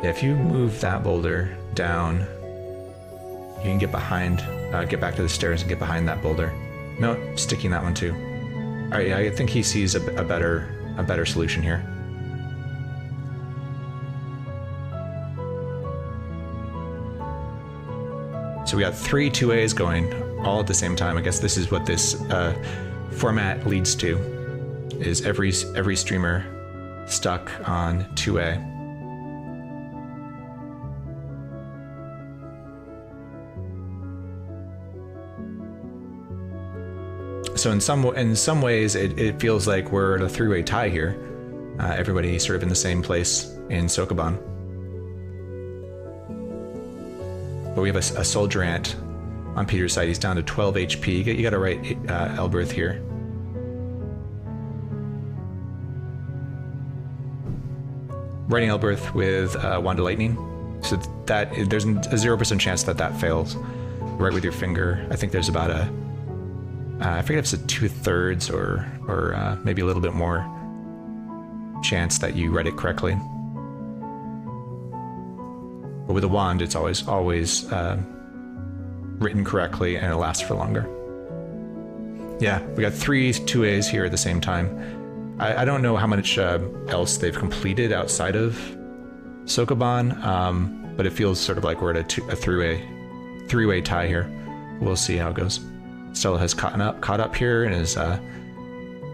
Yeah, if you move that boulder down, you can get behind, get back to the stairs and get behind that boulder. No, sticking that one too. All right, yeah, I think he sees a better solution here. So we got 3 2As going all at the same time. I guess this is what this format leads to, is every streamer stuck on 2A. So in some ways, it feels like we're at a 3-way tie here. Everybody sort of in the same place in Sokoban. But we have a soldier ant on Peter's side. He's down to 12 HP. You got to write Elberth here. Writing Elberth with Wand of Lightning. So that there's a 0% chance that fails. Right with your finger. I think there's about I forget if it's a 2/3 or maybe a little bit more chance that you read it correctly. But with a wand, it's always written correctly and it lasts for longer. Yeah, we got 3 2As here at the same time. I don't know how much else they've completed outside of Sokoban, but it feels sort of like we're at a 3-way tie here. We'll see how it goes. Stella has caught up here and has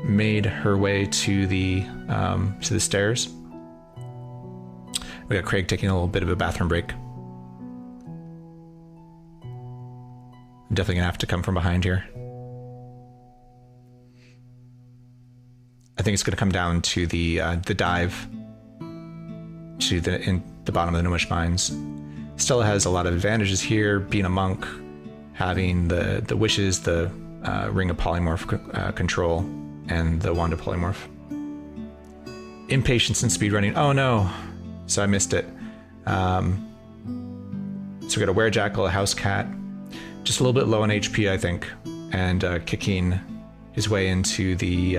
made her way to the stairs. We got Craig taking a little bit of a bathroom break. I'm definitely gonna have to come from behind here. I think it's gonna come down to the dive to the bottom of the Gnomish Mines. Stella has a lot of advantages here, being a monk, having the wishes, the Ring of Polymorph control, and the Wand of Polymorph. Impatience and speedrunning. Oh no, so I missed it. So we got a Werejackal, a House Cat, just a little bit low on HP, I think, and kicking his way into the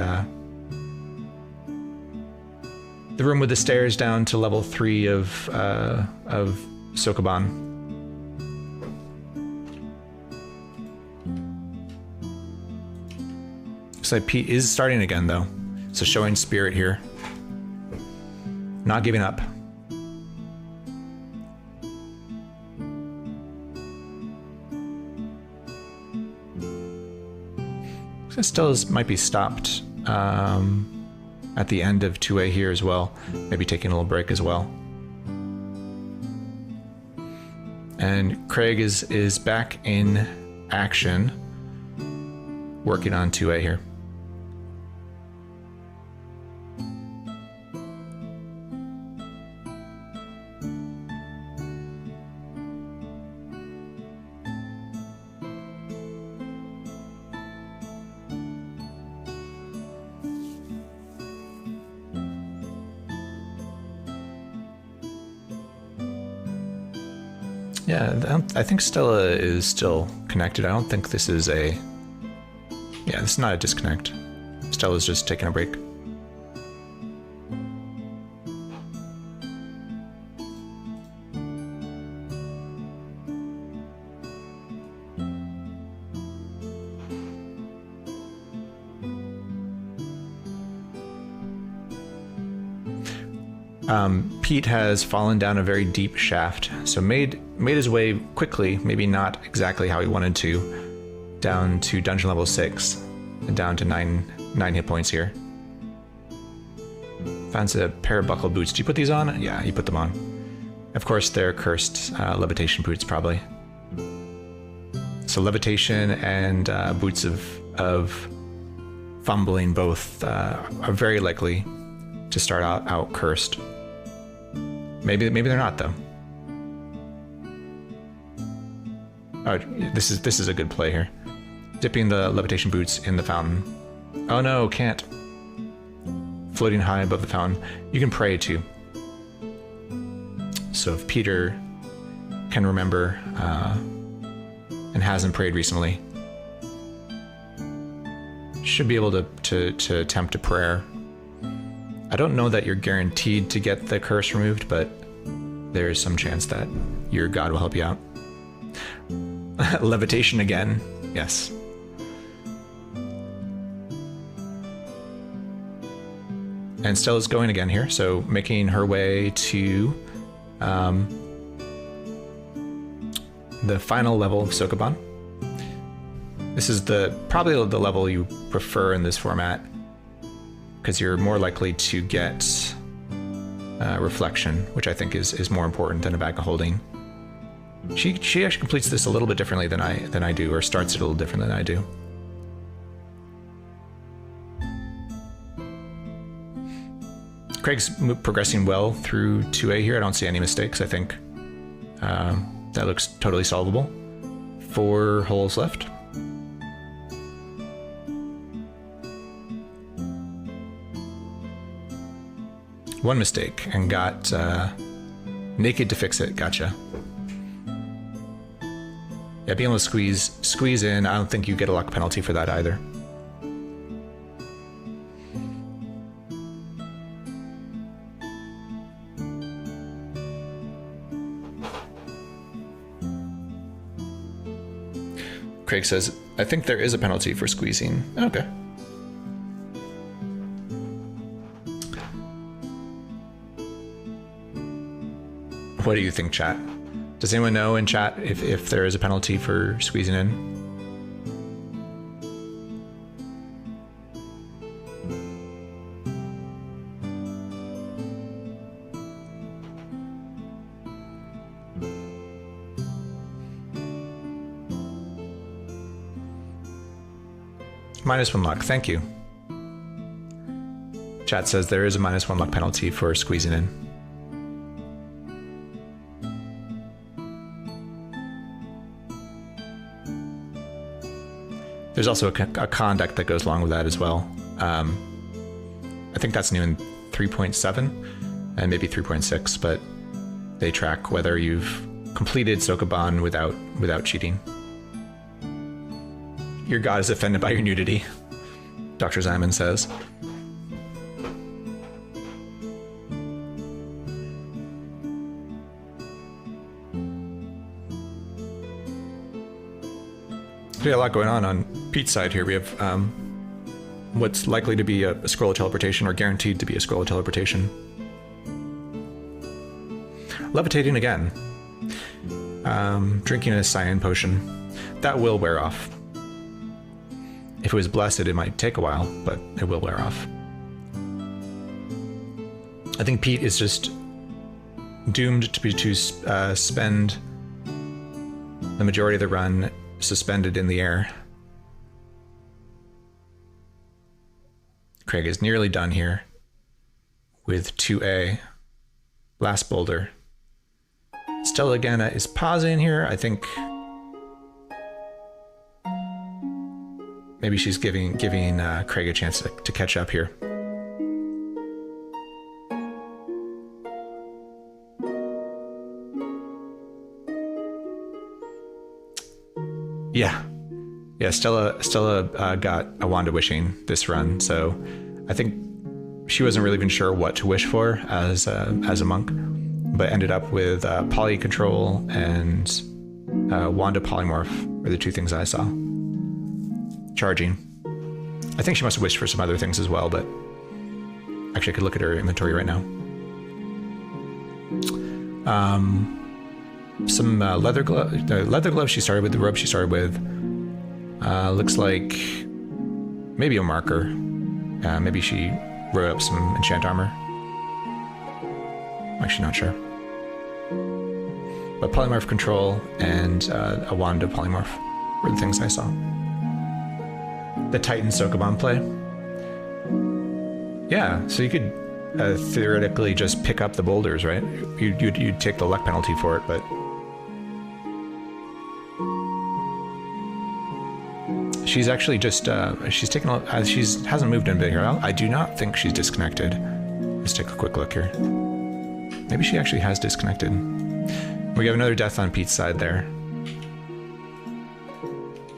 room with the stairs down to level 3 of Sokoban. Looks like Pete is starting again though, so showing spirit here. Not giving up. Still might be stopped at the end of 2A here as well. Maybe taking a little break as well. And Craig is back in action, working on 2A here. Yeah, I think Stella is still connected. I don't think this is a... Yeah, this is not a disconnect. Stella's just taking a break. Pete has fallen down a very deep shaft, so made his way quickly, maybe not exactly how he wanted to, down to dungeon level 6, and down to 9 hit points here. Finds a pair of buckle boots. Did you put these on? Yeah, you put them on. Of course, they're cursed levitation boots, probably. So levitation and boots of fumbling both are very likely to start out cursed. Maybe they're not though. Oh, this is a good play here. Dipping the levitation boots in the fountain. Oh no, can't. Floating high above the fountain. You can pray too. So if Peter can remember and hasn't prayed recently, should be able to attempt a prayer. I don't know that you're guaranteed to get the curse removed, but there is some chance that your god will help you out. Levitation again, yes. And Stella's going again here, so making her way to the final level of Sokoban. This is probably the level you prefer in this format, because you're more likely to get reflection, which I think is more important than a bag of holding. She actually completes this a little bit differently than I do, or starts it a little differently than I do. Craig's progressing well through 2A here. I don't see any mistakes. I think that looks totally solvable. 4 holes left. One mistake and got naked to fix it. Gotcha. Yeah, being able to squeeze in. I don't think you get a luck penalty for that either. Craig says, I think there is a penalty for squeezing. Okay. What do you think, chat? Does anyone know in chat if there is a penalty for squeezing in? -1 luck. Thank you. Chat says there is a -1 luck penalty for squeezing in. There's also a conduct that goes along with that as well. I think that's new in 3.7 and maybe 3.6, but they track whether you've completed Sokoban without cheating. Your god is offended by your nudity, Dr. Zyman says. We have a lot going on Pete's side here. We have what's likely to be a scroll of teleportation, or guaranteed to be a scroll of teleportation. Levitating again. Drinking a cyan potion. That will wear off. If it was blessed, it might take a while, but it will wear off. I think Pete is just doomed to spend the majority of the run suspended in the air. Craig is nearly done here with 2A. Last boulder. Stella Gana is pausing here. I think maybe she's giving Craig a chance to catch up here. Yeah. Stella got a Wand of Wishing this run, so I think she wasn't really even sure what to wish for as a monk, but ended up with Poly Control and Wand of Polymorph were the two things I saw. Charging. I think she must have wished for some other things as well, but actually I could look at her inventory right now. Some leather gloves she started with, the robe she started with. Looks like maybe a marker. Maybe she wrote up some enchant armor. I'm actually not sure. But polymorph control and a wand of polymorph were the things I saw. The Titan Sokoban play. Yeah, so you could theoretically just pick up the boulders, right? You'd take the luck penalty for it, but she's actually just she's taken hasn't moved in a bit here. I do not think she's disconnected. Let's take a quick look here. Maybe she actually has disconnected. We have another death on Pete's side there.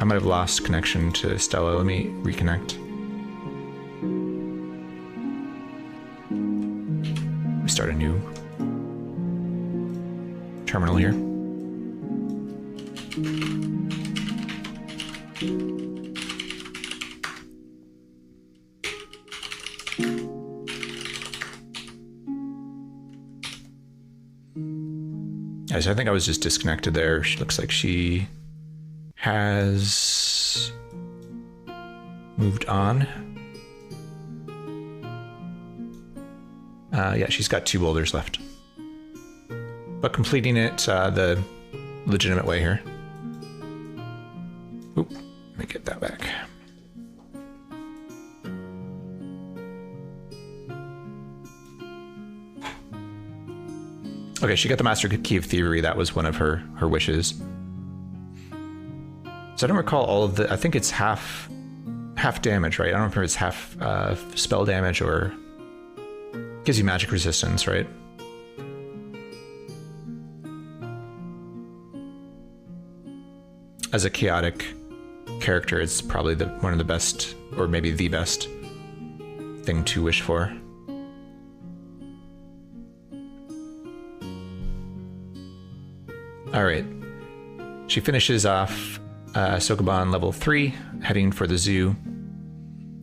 I might have lost connection to Stella. Let me reconnect. Let me start a new terminal here. Yeah, so I think I was just disconnected there. She looks like she has moved on. Yeah, she's got 2 boulders left. But completing it the legitimate way here. Oop, let me get that back. Okay, she got the Master Key of Thievery. That was one of her wishes. So I don't recall all of the... I think it's half damage, right? I don't remember if it's half spell damage or... Gives you magic resistance, right? As a chaotic character, it's probably one of the best, or maybe the best thing to wish for. All right. She finishes off Sokoban level 3, heading for the zoo.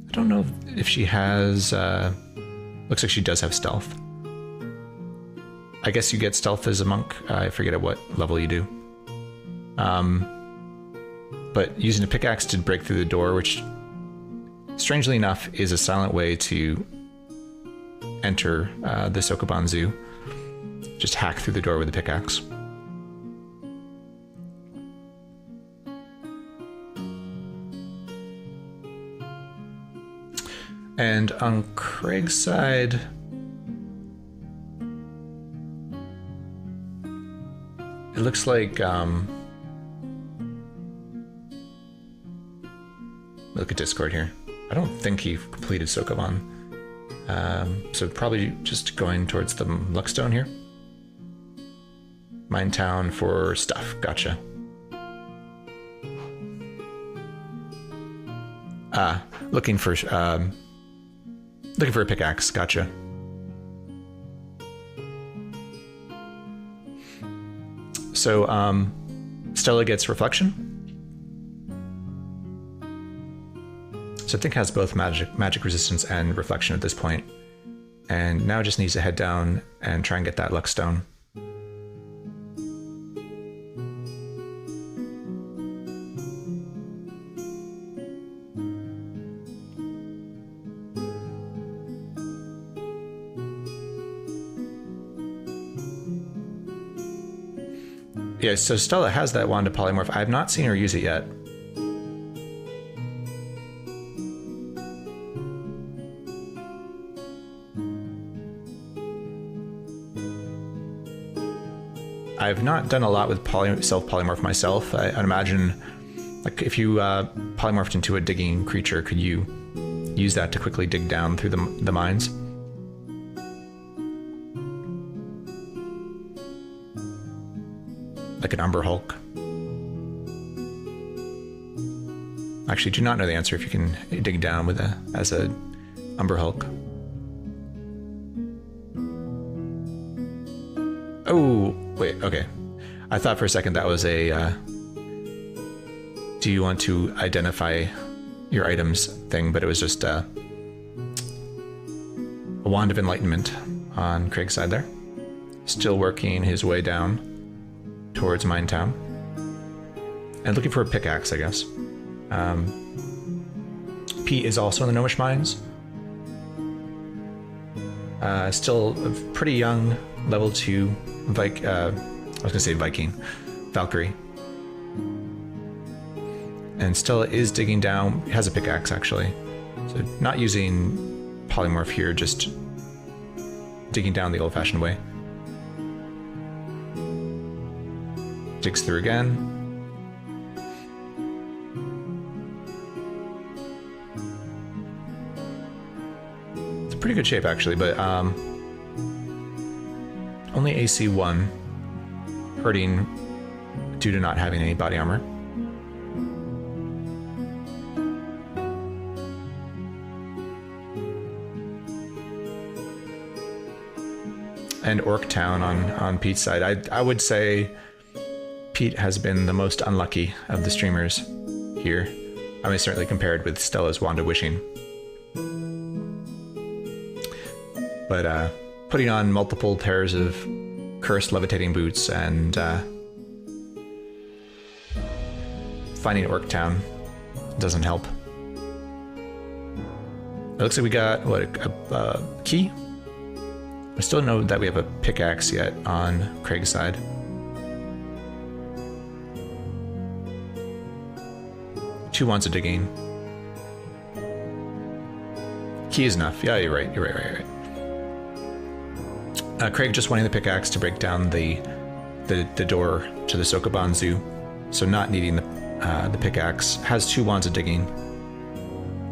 I don't know if she has... looks like she does have stealth. I guess you get stealth as a monk. I forget at what level you do. But using a pickaxe to break through the door, which, strangely enough, is a silent way to enter the Sokoban zoo. Just hack through the door with a pickaxe. And on Craig's side, it looks like look at Discord here. I don't think he completed Sokoban. So probably just going towards the Luckstone here. Mine Town for stuff. Gotcha. Looking for a pickaxe. Gotcha. So Stella gets reflection. So I think has both magic resistance and reflection at this point. And now just needs to head down and try and get that Luckstone. Yeah, so Stella has that wand of polymorph. I have not seen her use it yet. I've not done a lot with self-polymorph myself. I'd imagine, like, if you polymorphed into a digging creature, could you use that to quickly dig down through the mines? Like an Umber Hulk. Actually, do not know the answer if you can dig down with as a Umber Hulk. Oh, wait, okay. I thought for a second that was a do you want to identify your items thing, but it was just a wand of enlightenment on Craig's side there. Still working his way down towards Mine Town. And looking for a pickaxe, I guess. Pete is also in the Gnomish Mines. Still a pretty young, level 2 Valkyrie. And Stella is digging down, has a pickaxe actually. So not using polymorph here, just digging down the old-fashioned way. Digs through again. It's a pretty good shape actually, but only AC 1, hurting due to not having any body armor. And Orc Town on Pete's side. I would say Pete has been the most unlucky of the streamers here. I mean, certainly compared with Stella's Wand of Wishing. But putting on multiple pairs of cursed levitating boots and finding Orc Town doesn't help. It looks like we got, what, a key? I still don't know that we have a pickaxe yet on Craig's side. Two wands of digging. Key is enough. Yeah, you're right. You're right. Craig just wanting the pickaxe to break down the door to the Sokoban Zoo, so not needing the pickaxe. Has two wands of digging,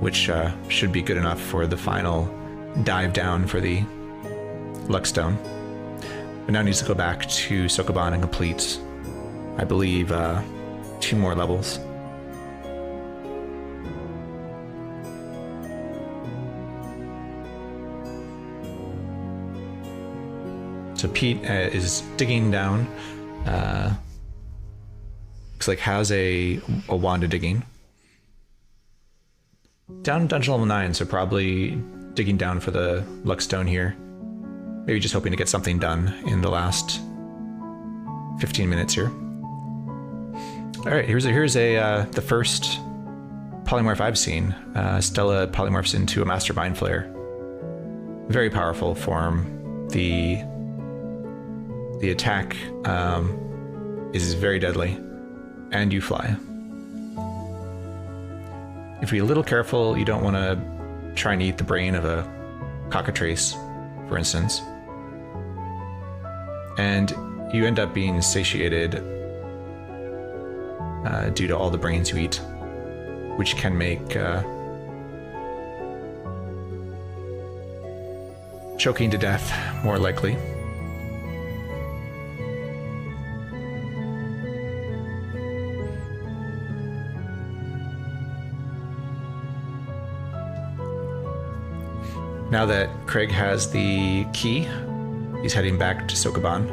which should be good enough for the final dive down for the Luckstone. But now needs to go back to Sokoban and complete, I believe, 2 more levels. So Pete is digging down. Looks like has a wand of digging. Down dungeon level 9, so probably digging down for the Luckstone here. Maybe just hoping to get something done in the last 15 minutes here. All right, here's the first polymorph I've seen. Stella polymorphs into a Master Mind Flayer. Very powerful form. The attack is very deadly, and you fly. If you're a little careful, you don't want to try and eat the brain of a cockatrice, for instance. And you end up being satiated due to all the brains you eat, which can make choking to death more likely. Now that Craig has the key, he's heading back to Sokoban.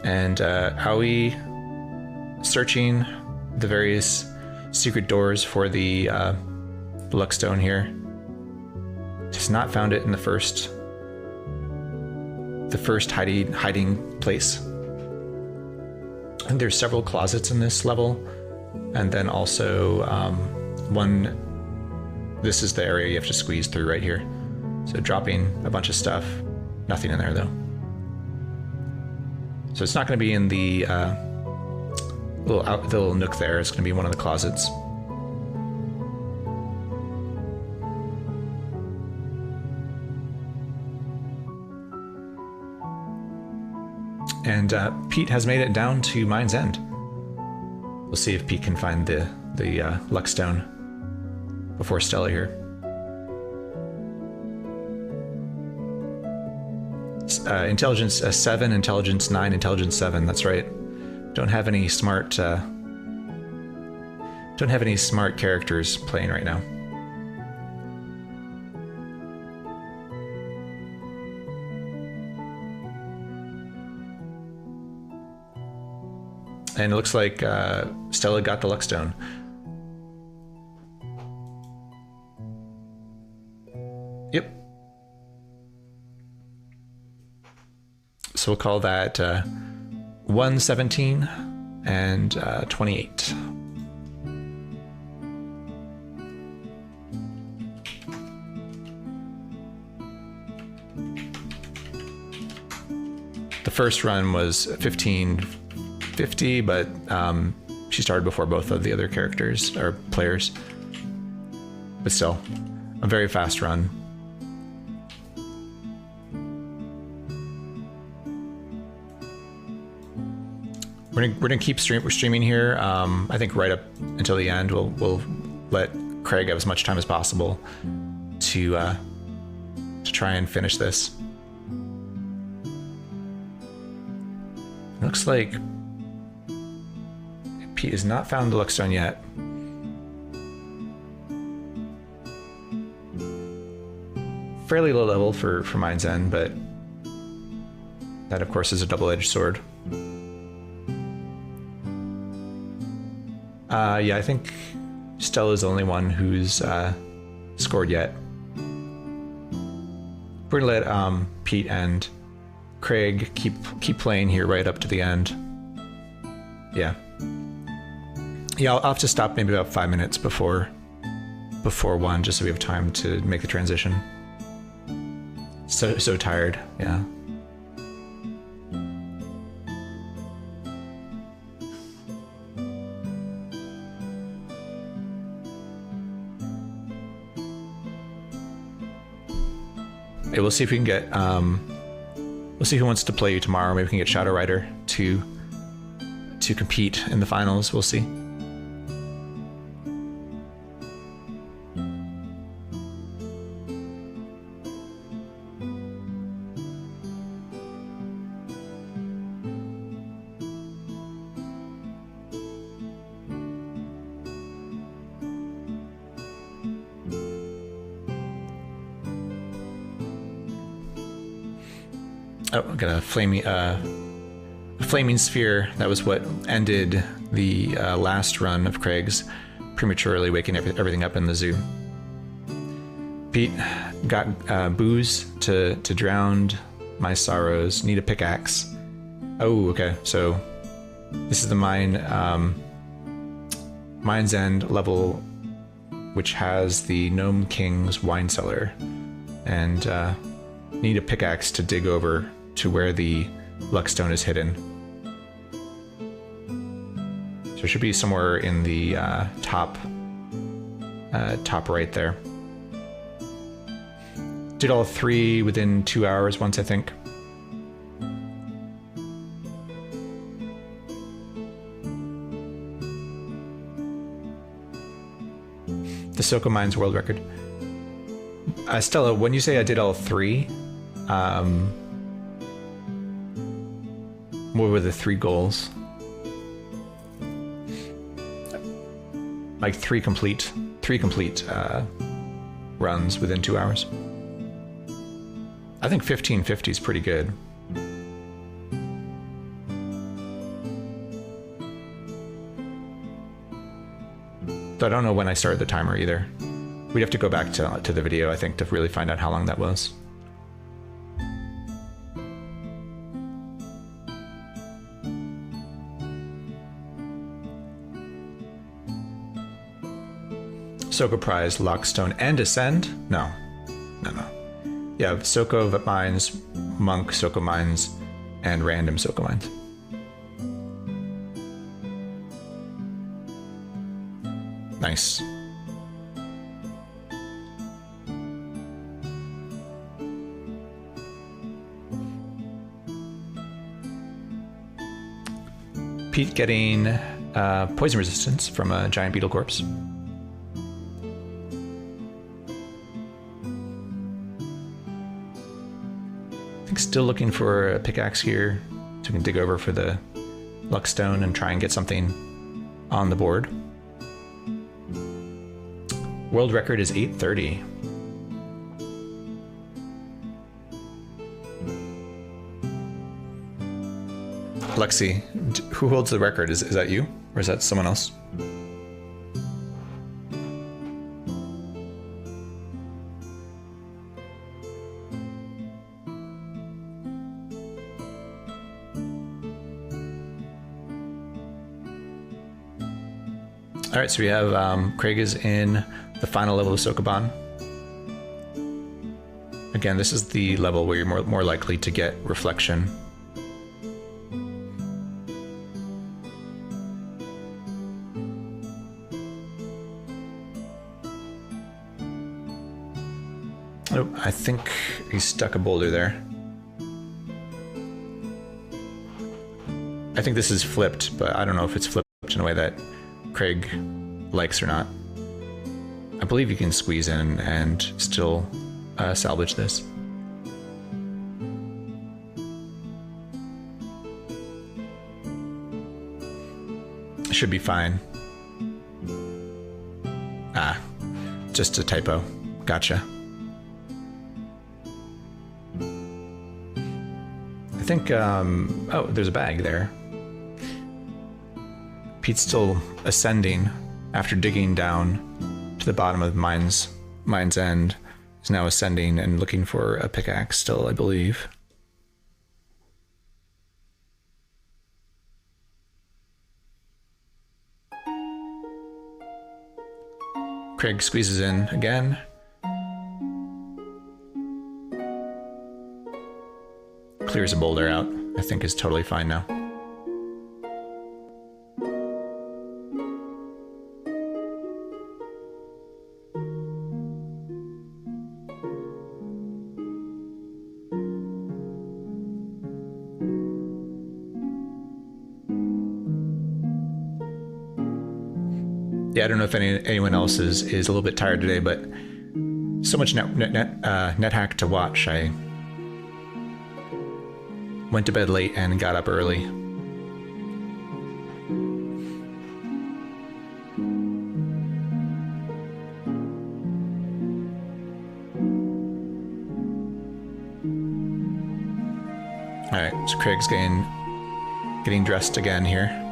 And Aoi, searching the various secret doors for the Luckstone here, has not found it in the first hiding place. And there's several closets in this level. And then also this is the area you have to squeeze through right here. So dropping a bunch of stuff, nothing in there though. So it's not going to be in the little nook there. It's going to be in one of the closets. And Pete has made it down to Mine's End. We'll see if Pete can find the Luckstone before Stella here. Intelligence 7, Intelligence 9, Intelligence 7. That's right. Don't have any smart characters playing right now. And it looks like Stella got the Luckstone. Yep. So we'll call that 117 and 28. The first run was 1550, but she started before both of the other characters or players. But still, a very fast run. We're gonna keep streaming here. I think right up until the end. We'll let Craig have as much time as possible to try and finish this. Looks like Pete has not found the Luckstone yet. Fairly low level for Mine's End, but that of course is a double-edged sword. Yeah, I think Stella's the only one who's scored yet. We're gonna let Pete and Craig keep playing here right up to the end. Yeah. Yeah, I'll have to stop maybe about 5 minutes before 1, just so we have time to make the transition. So tired, yeah. Okay, we'll see if we can get we'll see who wants to play you tomorrow. Maybe we can get Shadow Rider to compete in the finals. We'll see. Oh, I got a flaming sphere. That was what ended the last run of Craig's, prematurely waking everything up in the zoo. Pete got booze to drown my sorrows. Need a pickaxe. Oh, okay. So this is the Mine's End level, which has the Gnome King's wine cellar, and need a pickaxe to dig over to where the Luckstone is hidden. So it should be somewhere in the top right there. Did all 3 within 2 hours once, I think. The Sokoban's world record. Stella, when you say I did all 3, what were the 3 goals? Like 3 complete runs within 2 hours. I think 1550 is pretty good. So I don't know when I started the timer either. We'd have to go back to the video, I think, to really find out how long that was. Soko Prize, Lockstone, and Ascend? No. Yeah, Soko Mines, Monk Soko Mines, and Random Soko Mines. Nice. Pete getting poison resistance from a giant beetle corpse. I think still looking for a pickaxe here so we can dig over for the luckstone and try and get something on the board. World record is 830. Lexi, who holds the record? Is that you? Or is that someone else? All right, so we have Craig is in the final level of Sokoban. Again, this is the level where you're more likely to get reflection. Oh, I think he stuck a boulder there. I think this is flipped, but I don't know if it's flipped in a way that Craig likes or not. I believe you can squeeze in and still salvage this. Should be fine. Ah, just a typo. Gotcha. I think, oh, there's a bag there. Pete's still ascending after digging down to the bottom of Mine's End. Is now ascending and looking for a pickaxe still, I believe. Craig squeezes in again. Clears a boulder out. I think is totally fine now. Yeah, I don't know if anyone else is a little bit tired today, but so much NetHack to watch. I went to bed late and got up early. All right, so Craig's getting dressed again here.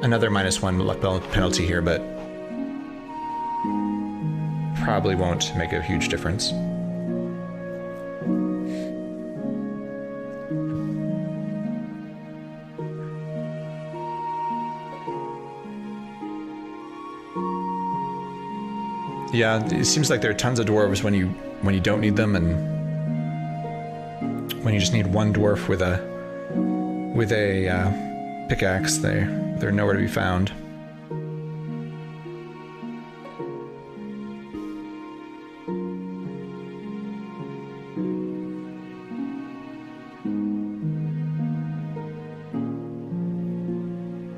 Another -1 luck penalty here, but probably won't make a huge difference. Yeah, it seems like there are tons of dwarves when you don't need them, and when you just need one dwarf with a pickaxe. They're nowhere to be found.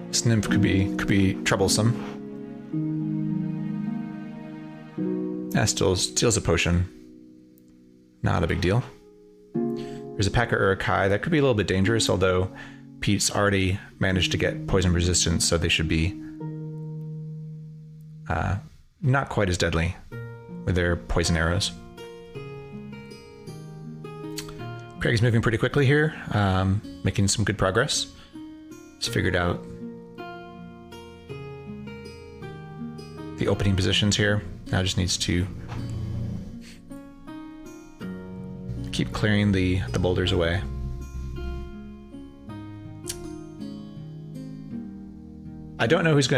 This nymph could be troublesome. Still steals a potion. Not a big deal. There's a pack of Urukai. That could be a little bit dangerous, although Pete's already managed to get poison resistance, so they should be not quite as deadly with their poison arrows. Craig's moving pretty quickly here, making some good progress. He's figured out the opening positions here. Now just needs to keep clearing the boulders away. I don't know who's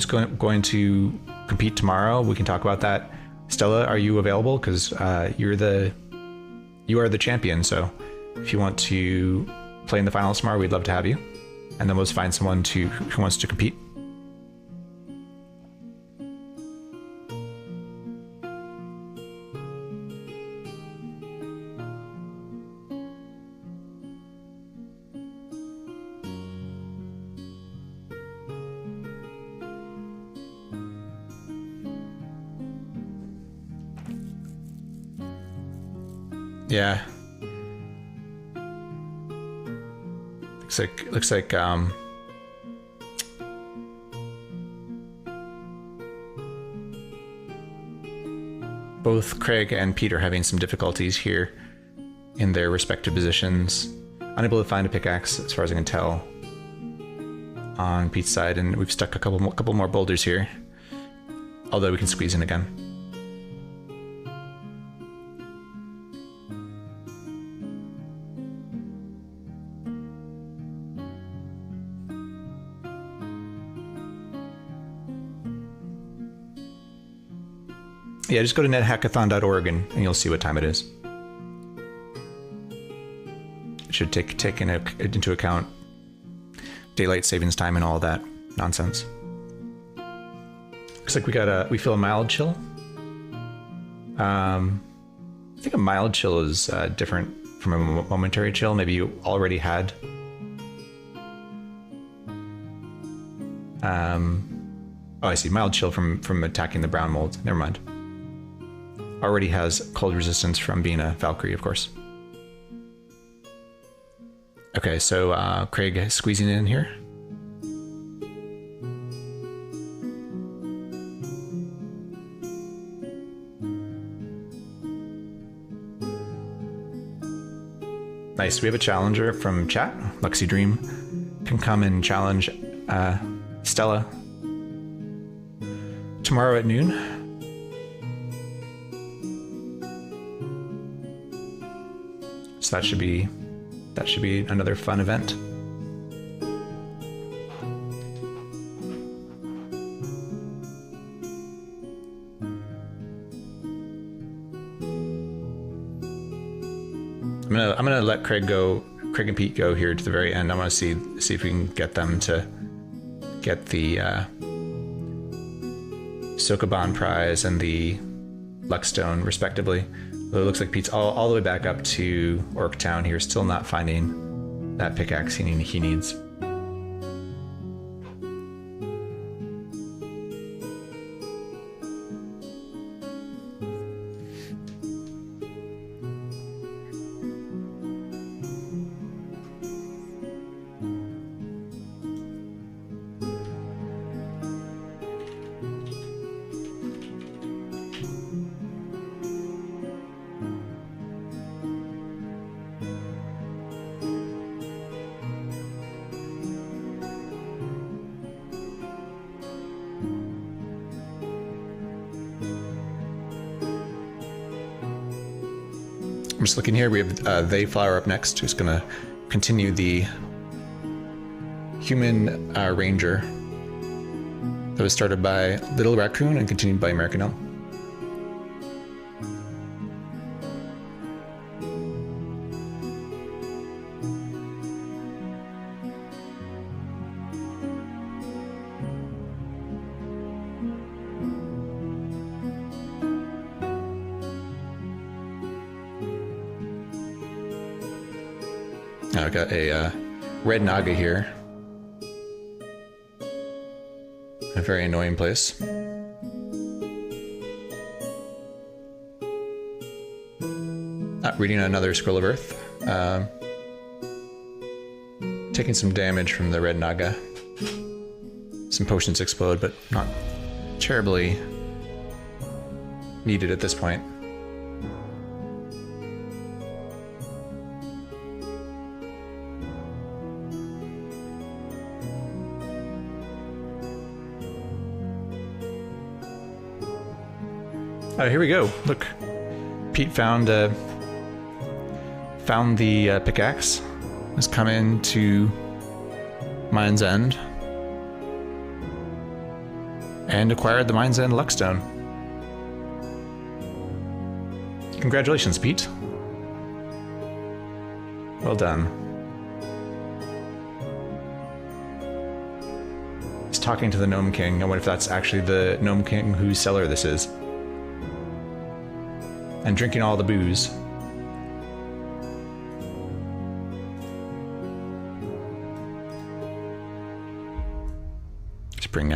going to compete tomorrow. We can talk about that. Stella, are you available? Because you are the champion. So if you want to play in the finals tomorrow, we'd love to have you. And then we'll just find someone who wants to compete. Yeah. Looks like both Craig and Pete are having some difficulties here in their respective positions. Unable to find a pickaxe, as far as I can tell, on Pete's side, and we've stuck a couple more boulders here. Although we can squeeze in again. Yeah, just go to NetHackathon.org and you'll see what time it is. It should take into account daylight savings time and all that nonsense. Looks like we feel a mild chill. I think a mild chill is different from a momentary chill. Maybe you already had. Oh, I see. Mild chill from attacking the brown mold. Never mind. Already has cold resistance from being a Valkyrie, of course. Okay, so Craig is squeezing in here. Nice, we have a challenger from chat. Luxy Dream can come and challenge Stella tomorrow at noon. So that should be another fun event. I'm gonna let Craig and Pete go here to the very end. I want to see if we can get them to get the Sokoban prize and the Luckstone respectively. It looks like Pete's all the way back up to Orktown here, still not finding that pickaxe he needs. I'm just looking here. We have They Flower up next, who's going to continue the human ranger that was started by Little Raccoon and continued by American Elm. Now I've got a red Naga here. A very annoying place. Reading another Scroll of Earth. Taking some damage from the red Naga. Some potions explode, but not terribly needed at this point. Oh, here we go. Look, Pete found the pickaxe. Has come into Mine's End and acquired the Mine's End Luckstone. Congratulations, Pete. Well done. He's talking to the Gnome King. I wonder if that's actually the Gnome King whose cellar this is. And drinking all the booze. Let's bring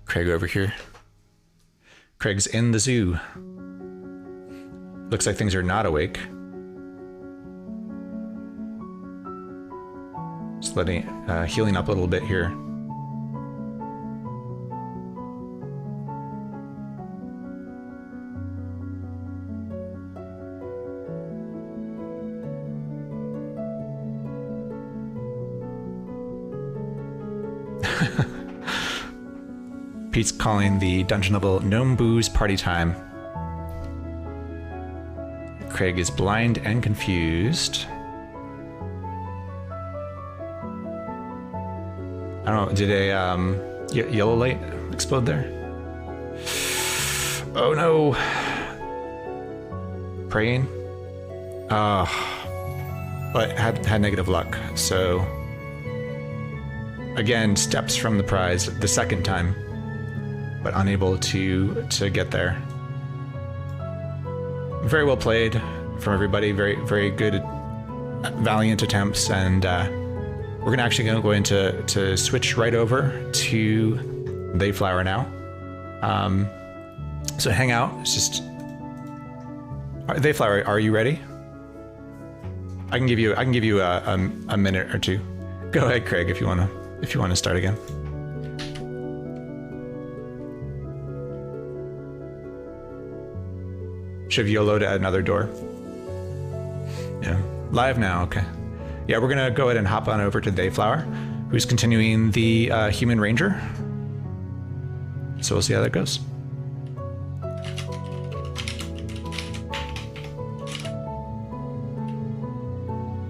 Craig over here. Craig's in the zoo. Looks like things are not awake. Just letting healing up a little bit here. Pete's calling the dungeon level Gnome Booze Party Time. Craig is blind and confused. I don't know, did a yellow light explode there? Oh no! Praying? But had negative luck, so... Again, steps from the prize the second time, but unable to get there. Very well played from everybody. Very, very good, valiant attempts, and we're gonna actually go into switch right over to Dayflower now. So hang out. It's just Dayflower. Are you ready? I can give you a minute or two. Go ahead, Craig, if you wanna start again. Should have YOLO'd at another door. Yeah, live now, okay. Yeah, we're gonna go ahead and hop on over to Dayflower, who's continuing the Human Ranger. So we'll see how that goes.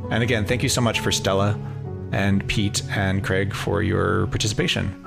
And again, thank you so much for Stella and Pete and Craig for your participation.